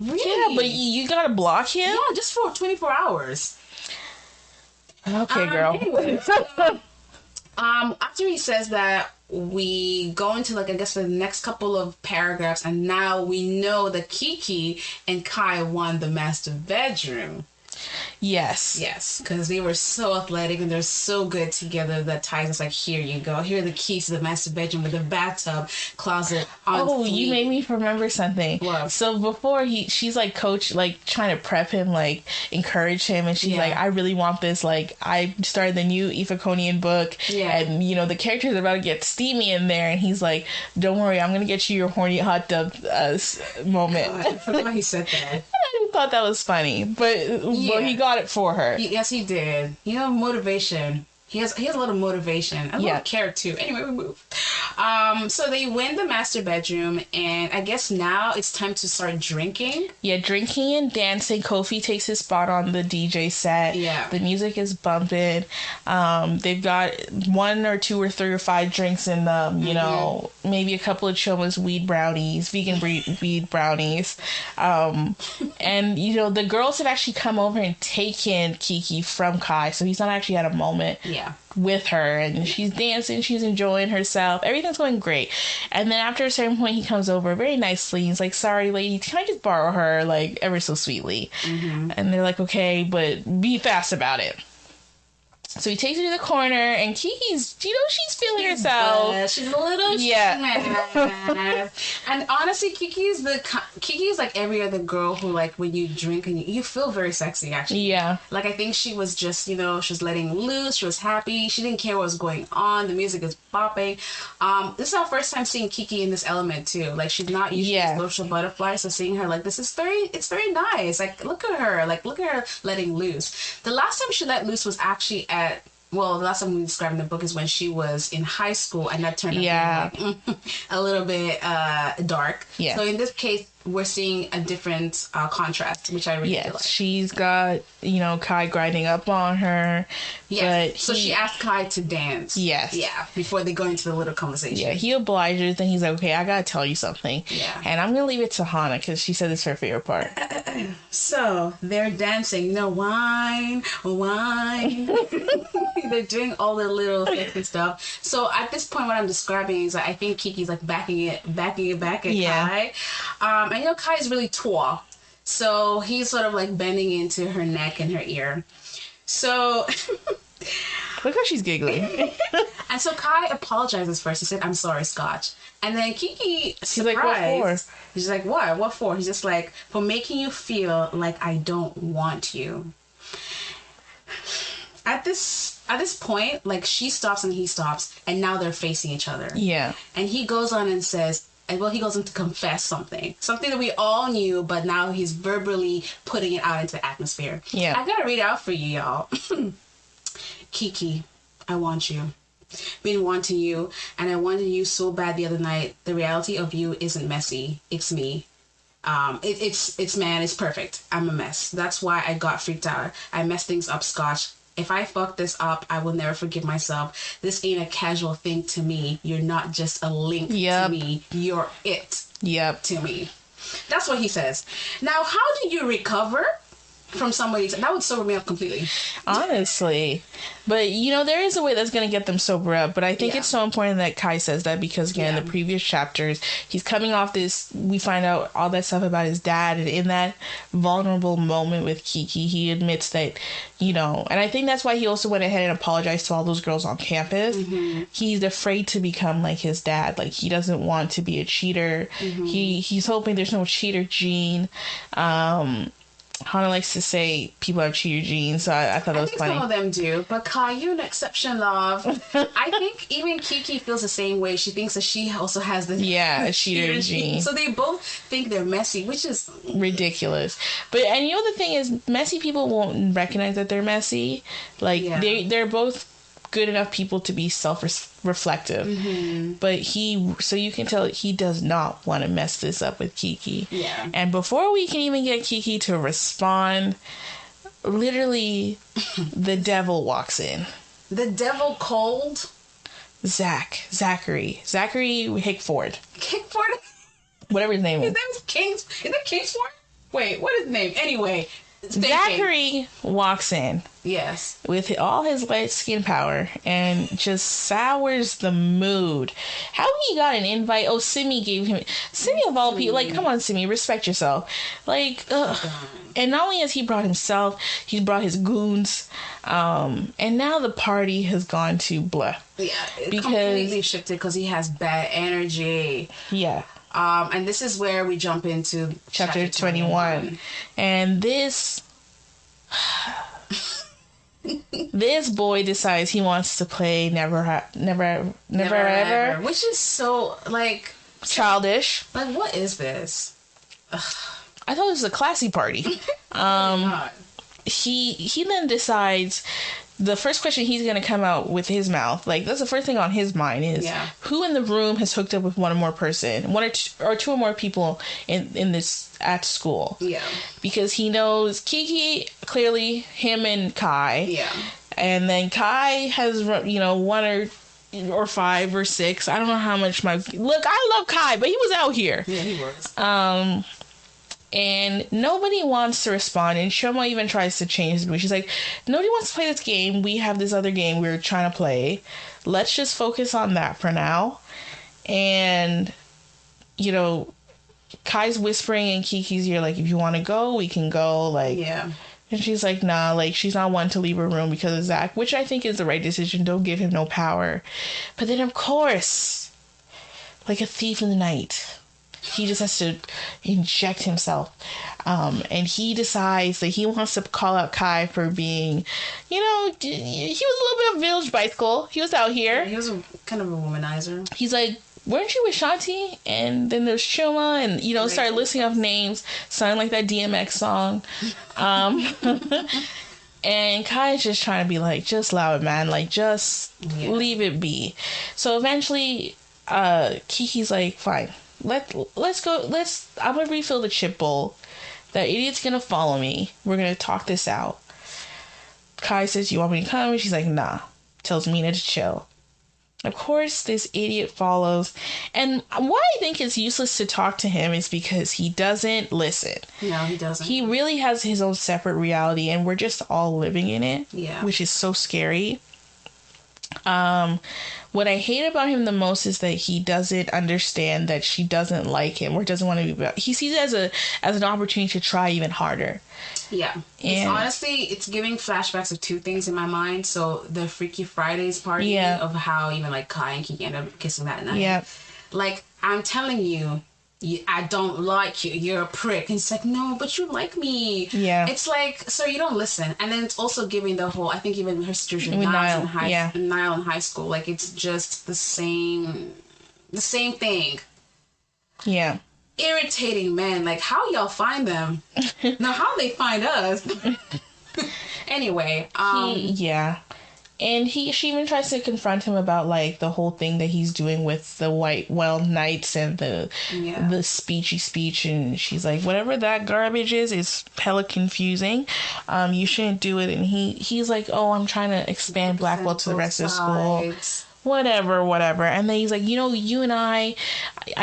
Really? Yeah, but you gotta block him? Yeah, just for 24 hours. Okay, girl. Anyway, after he says that, we go into like I guess the next couple of paragraphs, and now we know that Kiki and Kai won the master bedroom. Yes, because they were so athletic and they're so good together that Ty's just like, here you go. Here are the keys to the master bedroom with the bathtub, closet, you made me remember something. What? So before she's like coach, like trying to prep him, like encourage him, and she's like, I really want this. Like I started the new Ifaconian book, and the characters are about to get steamy in there, and he's like, don't worry, I'm gonna get you your horny hot tub moment. God, I forgot he said that. I thought that was funny, but he got it for her. Yes, he did. Motivation. He has a lot of motivation. A lot of character too. Anyway, we move. So they win the master bedroom, and I guess now it's time to start drinking. Yeah, drinking and dancing. Kofi takes his spot on the DJ set. Yeah. The music is bumping. They've got 1 or 2 or 3 or 5 drinks in them, maybe a couple of Choma's vegan weed brownies. And, the girls have actually come over and taken Kiki from Kai, so he's not actually had a moment. Yeah. With her, and she's dancing, she's enjoying herself, everything's going great. And then after a certain point he comes over very nicely, he's like, sorry lady, can I just borrow her, like ever so sweetly? And they're like, okay, but be fast about it. So he takes her to the corner, and Kiki's, she's feeling herself. She's a little mad. And honestly, Kiki's like every other girl who, like, when you drink and you feel very sexy, actually. Yeah. Like, I think she was just, she was letting loose. She was happy. She didn't care what was going on. The music is bopping. This is our first time seeing Kiki in this element, too. Like, she's not usually a social butterfly, so seeing her, like, it's very nice. Like, look at her. Like, look at her letting loose. The last time she let loose was actually the last time we described in the book is when she was in high school, and that turned out to be, like, a little bit dark. Yeah. So in this case, we're seeing a different contrast, which I really like. She's got, Kai grinding up on her. Yes. But so she asked Kai to dance. Yes. Yeah, before they go into the little conversation. Yeah, he obliges, then he's like, okay, I gotta tell you something. Yeah. And I'm gonna leave it to Hana, because she said it's her favorite part. So, they're dancing, wine. They're doing all the little sexy stuff. So, at this point, what I'm describing is, I think Kiki's, like, backing it back at Kai. And Kai is really tall. So he's sort of like bending into her neck and her ear. So look how she's giggling. And so Kai apologizes first. He said, "I'm sorry, Scotch." And then Kiki, she's like, "What for?" She's like, "What? What for?" He's just like, "For making you feel like I don't want you." At this point, like, she stops and he stops, and now they're facing each other. Yeah. And he goes on and says, he goes on to confess something that we all knew, but now he's verbally putting it out into the atmosphere. Yeah. I gotta read it out for you, y'all. Kiki, I want you. Been wanting you, and I wanted you so bad the other night. The reality of you isn't messy. It's me. It's perfect. I'm a mess. That's why I got freaked out. I messed things up, Scotch. If I fuck this up, I will never forgive myself. This ain't a casual thing to me. You're not just a link to me. You're it to me. That's what he says. Now, how do you recover from somebody? That would sober me up completely. Honestly. But, there is a way that's going to get them sober up. But I think it's so important that Kai says that because, again, in the previous chapters, he's coming off this, we find out all that stuff about his dad. And in that vulnerable moment with Kiki, he admits that, and I think that's why he also went ahead and apologized to all those girls on campus. Mm-hmm. He's afraid to become like his dad. Like, he doesn't want to be a cheater. Mm-hmm. He's hoping there's no cheater gene. Hana likes to say people have cheater genes, so I thought that was funny. Some of them do, but Kai, you're an exception, love. I think even Kiki feels the same way. She thinks that she also has the cheater gene. So they both think they're messy, which is ridiculous. But the thing is, messy people won't recognize that they're messy. Like they're both good enough people to be self-reflective. Mm-hmm. But so you can tell he does not want to mess this up with Kiki. Yeah. And before we can even get Kiki to respond, literally the devil walks in. The devil cold? Zachary Hickford. Hickford? Whatever his name is. His name is Kingsford? Wait, what is his name? Anyway. Zachary walks in. Yes. With all his light skin power and just sours the mood. How he got an invite? Oh, Simi gave him. Simi of all people. Like, come on, Simi, respect yourself. Like, ugh. And not only has he brought himself, he's brought his goons. And now the party has gone to blah. Yeah, it completely shifted because he has bad energy. Yeah. And this is where we jump into chapter 21. And this boy decides he wants to play Never Ever, which is so, like, childish. Like, what is this? Ugh. I thought it was a classy party. He then decides the first question he's going to come out with his mouth, like, that's the first thing on his mind is who in the room has hooked up with one or more person, or two or more people in this at school. Yeah. Because he knows Kiki, clearly him and Kai. Yeah. And then Kai has, one or five or six. I don't know how much look, I love Kai, but he was out here. Yeah, he was. And nobody wants to respond. And Shoma even tries to change the mood. She's like, nobody wants to play this game. We have this other game we're trying to play. Let's just focus on that for now. And, Kai's whispering in Kiki's ear, like, if you want to go, we can go. Like, And she's like, nah, like, she's not one to leave her room because of Zach, which I think is the right decision. Don't give him no power. But then, of course, like a thief in the night, he just has to inject himself. And he decides that he wants to call out Kai for being, he was a little bit of village bicycle. He was out here. Yeah, he was kind of a womanizer. He's like, weren't you with Shanti? And then there's Chuma, and, right. Started listing off names, sounding like that DMX song. And Kai's just trying to be like, just allow it, man. Like, just leave it be. So eventually, Kiki's like, fine. Let's go. I'm going to refill the chip bowl. That idiot's going to follow me. We're going to talk this out. Kai says, you want me to come? And she's like, nah. Tells Mina to chill. Of course, this idiot follows. And why I think it's useless to talk to him is because he doesn't listen. No, he doesn't. He really has his own separate reality, and we're just all living in it. Yeah. Which is so scary. What I hate about him the most is that he doesn't understand that she doesn't like him or doesn't want to be. He sees it as an opportunity to try even harder. Yeah. It's giving flashbacks of two things in my mind. So the Freaky Fridays party of how even like Kai and Kiki end up kissing that night. Yeah. Like, I'm telling you, I don't like you. You're a prick. And it's like, no, but you like me. Yeah. It's like, so you don't listen. And then it's also giving the whole, I think even her situation with Niall in high school. Like, it's just the same thing. Yeah. Irritating men. Like, how y'all find them? Now, how they find us? Anyway. And she even tries to confront him about, like, the whole thing that he's doing with the Blackwell Knights and the speechy speech. And she's like, whatever that garbage is hella confusing. You shouldn't do it. And he's like, oh, I'm trying to expand Blackwell to the rest of the school. Whatever. And then he's like, you and I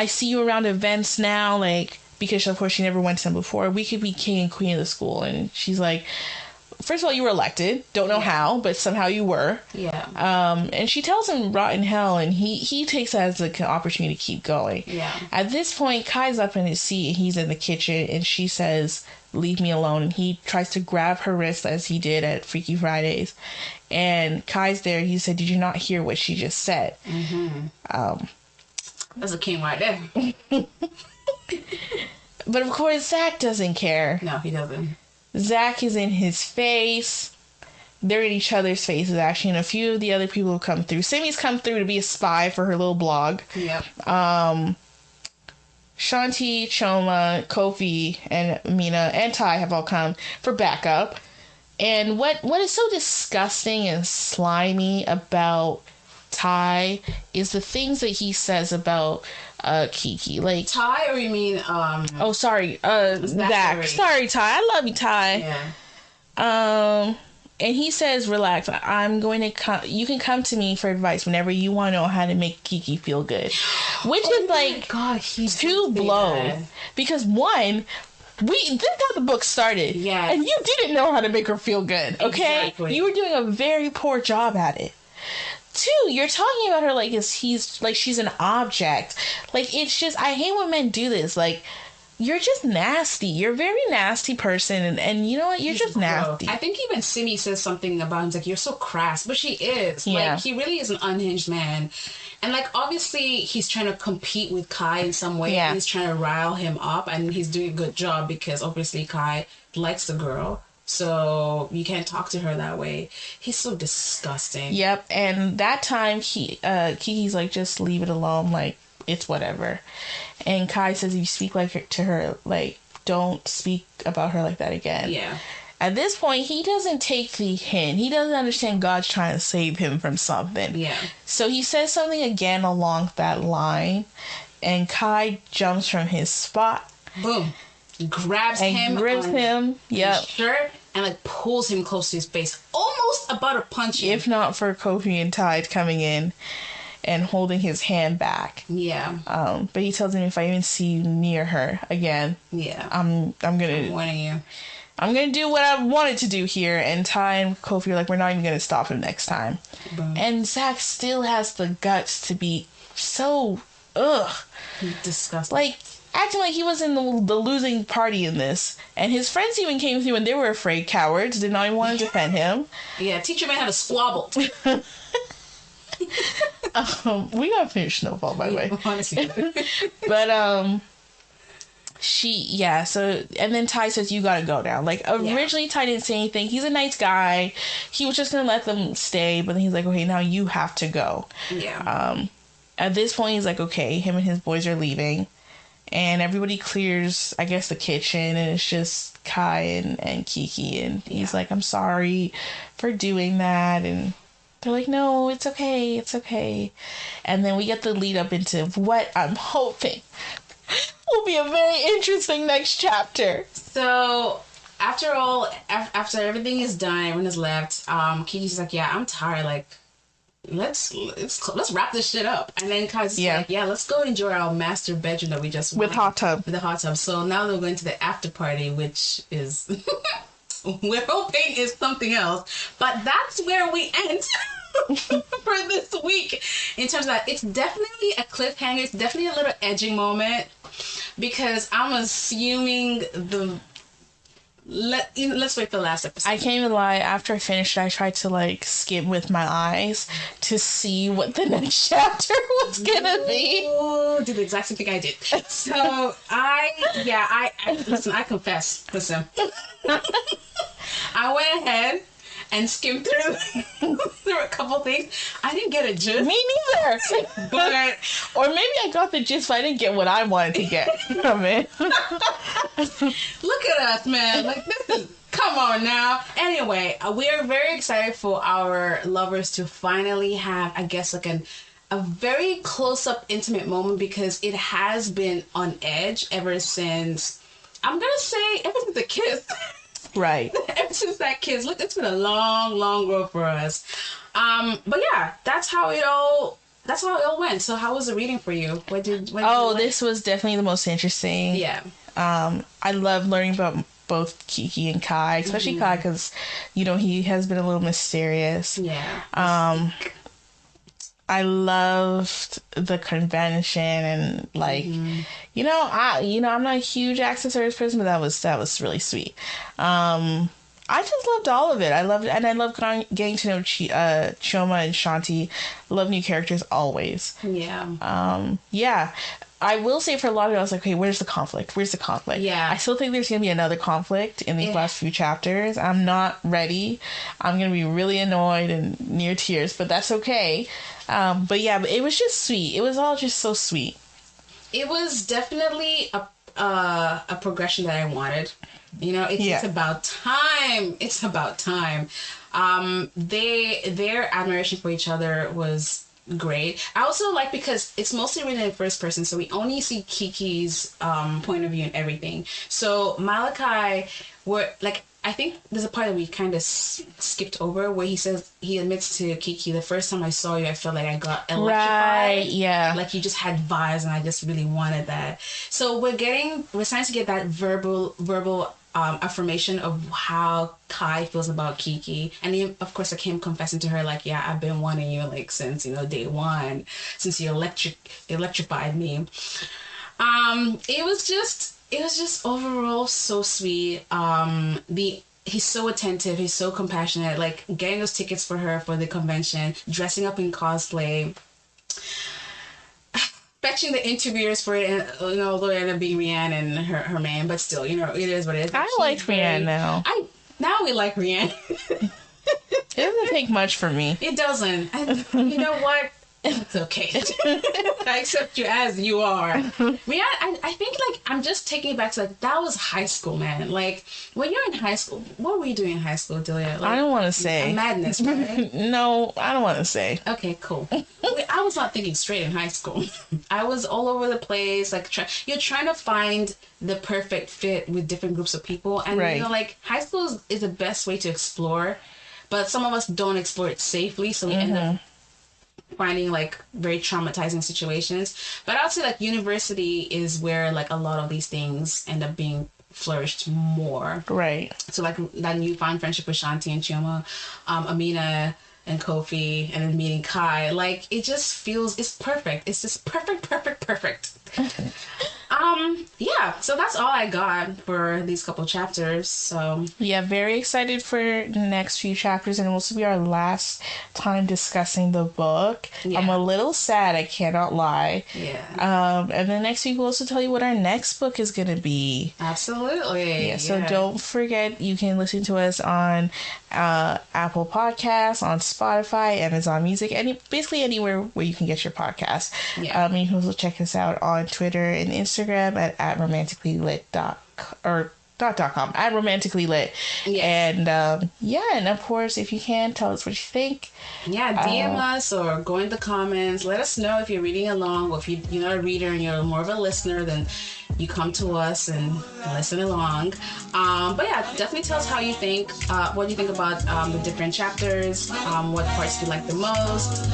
see you around events now, like, because, of course, she never went to them before. We could be king and queen of the school. And she's like, first of all, you were elected. Don't know how, but somehow you were. Yeah. And she tells him rotten hell, and he takes that as an opportunity to keep going. Yeah. At this point, Kai's up in his seat, and he's in the kitchen, and she says, leave me alone. And he tries to grab her wrist as he did at Freaky Fridays. And Kai's there. He said, did you not hear what she just said? Mm-hmm. That's a king right there. But, of course, Zach doesn't care. No, he doesn't. Zach is in his face. They're in each other's faces, actually, and a few of the other people have come through. Simi's come through to be a spy for her little blog. Yep. Shanti, Choma, Kofi, and Mina, and Ty have all come for backup. And what is so disgusting and slimy about Ty is the things that he says about Kiki. Like, Ty, or you mean oh, sorry, Zach. Sorry, Ty. I love you, Ty. Yeah. And he says, relax, I'm going to come, you can come to me for advice whenever you want to know how to make Kiki feel good. Which is like, God, too blown. Because one, this is how the book started. Yeah. And you didn't know how to make her feel good, okay? Exactly. You were doing a very poor job at it. Two, you're talking about her like she's an object. Like, it's just, I hate when men do this. Like, you're just nasty. You're a very nasty person, and you know what? You're just nasty. I think even Simi says something about him, like, you're so crass, but she is. Yeah. Like, he really is an unhinged man. And, like, obviously, he's trying to compete with Kai in some way. Yeah. He's trying to rile him up, and he's doing a good job because, obviously, Kai likes the girl. So you can't talk to her that way. He's so disgusting. Yep. And that time, Kiki's like, just leave it alone. Like, it's whatever. And Kai says, if you speak to her, like, don't speak about her like that again. Yeah. At this point, he doesn't take the hint. He doesn't understand God's trying to save him from something. Yeah. So he says something again along that line, and Kai jumps from his spot. Boom. Grabs him, grips him, his shirt, and like pulls him close to his face, almost about to punch him. If not for Kofi and Ty coming in and holding his hand back. Yeah. But he tells him, if I even see you near her again, I'm warning you. I'm gonna do what I wanted to do here. And Ty and Kofi are like, we're not even gonna stop him next time. Boom. And Zach still has the guts to be so disgusting. Like, acting like he was in the losing party in this. And his friends even came through and they were afraid cowards, did not even want to defend him. Yeah, teacher may have a squabble. We gotta finish Snowfall, by the way. Honestly. But, so, and then Ty says, you gotta go now. Like, originally Ty didn't say anything. He's a nice guy. He was just gonna let them stay, but then he's like, okay, now you have to go. Yeah. At this point, he's like, okay, him and his boys are leaving. And everybody clears, I guess, the kitchen, and it's just Kai and Kiki, and he's like, I'm sorry for doing that, and they're like, no, it's okay, it's okay. And then we get the lead up into what I'm hoping will be a very interesting next chapter. So, after after everything is done, everyone has left, Kiki's like, yeah, I'm tired, like, let's wrap this shit up. And then Kai's like, yeah, let's go enjoy our master bedroom that we just with hot tub. With the hot tub. So now they're going to the after party, which is we're hoping is something else. But that's where we end for this week. In terms of that, it's definitely a cliffhanger. It's definitely a little edging moment because I'm assuming let's wait for the last episode. I can't even lie. After I finished, I tried to like skim with my eyes to see what the next chapter was gonna be. Oh, did the exact same thing I did. So I listen. I confess. Listen, I went ahead and skimmed through a couple things. I didn't get a gist. Me neither. But or maybe I got the gist, but I didn't get what I wanted to get from it. Look at us, man. Like, this is... Come on now. Anyway, we are very excited for our lovers to finally have, I guess, like a very close-up, intimate moment, because it has been on edge ever since... I'm gonna say ever since the kiss. Right. Ever since that kiss. Look, it's been a long, long road for us. But yeah, that's how it all went. So how was the reading for you? This was definitely the most interesting. Yeah. I love learning about both Kiki and Kai, especially Kai, because, he has been a little mysterious. Yeah. I loved the convention and I'm not a huge accessories person, but that was really sweet. I just loved all of it. I loved getting to know Chioma and Shanti. Love new characters always. Yeah. I will say for a lot of it, I was like, okay, where's the conflict? Yeah. I still think there's going to be another conflict in these last few chapters. I'm not ready. I'm going to be really annoyed and near tears, but that's okay. But it was just sweet. It was all just so sweet. It was definitely a progression that I wanted. It's about time. It's about time. Their admiration for each other was great. I also like, because it's mostly written in first person, so we only see Kiki's point of view and everything. So Malachi, I think there's a part that we kind of skipped over where he admits to Kiki, the first time I saw you, I felt like I got electrified. Right, yeah. Like you just had vibes and I just really wanted that. So we're starting to get that verbal affirmation of how Kai feels about Kiki. And then, of course, him confessing to her, like, yeah, I've been wanting you, like, since, day one, since you electrified me. It was just overall so sweet. He's so attentive, he's so compassionate, like, getting those tickets for her for the convention, dressing up in cosplay, fetching the interviewers for it, and although it ended up being Rianne and her man, but still, it is what it is. I like Rianne now. Now we like Rianne. It doesn't take much for me. It doesn't. You know what? It's okay. I accept you as you are. Rianne, I think, like, I'm just taking it back to, like, that was high school, man. Like, when you're in high school, what were you doing in high school, Delia? Like, I don't want to say. Madness, right? No, I don't want to say. Okay, cool. I was not thinking straight in high school. I was all over the place. Like, you're trying to find the perfect fit with different groups of people. And, like, high school is the best way to explore. But some of us don't explore it safely, so we end up finding, like, very traumatizing situations. But I would say, like, university is where, like, a lot of these things end up being flourished more. Right. So, like, that newfound friendship with Shanti and Chioma, Amina and Kofi, and then meeting Kai, like, it just feels, it's perfect. It's just perfect. Yeah, so that's all I got for these couple chapters. So Yeah, very excited for the next few chapters, and it will also be our last time discussing the book. Yeah. I'm a little sad, I cannot lie. yeah, And then next week we'll also tell you what our next book is going to be. absolutely. Yeah, so don't forget, you can listen to us on Apple Podcasts, on Spotify, Amazon Music, basically anywhere where you can get your podcast. Yeah. You can also check us out on Twitter and Instagram at romanticallylit.com, at romanticallylit. Yes. And and of course, if you can, tell us what you think. Yeah, DM us or go in the comments. Let us know if you're reading along, or if you're not a reader and you're more of a listener, then you come to us and listen along. But yeah, definitely tell us how you think, what you think about the different chapters, what parts you like the most.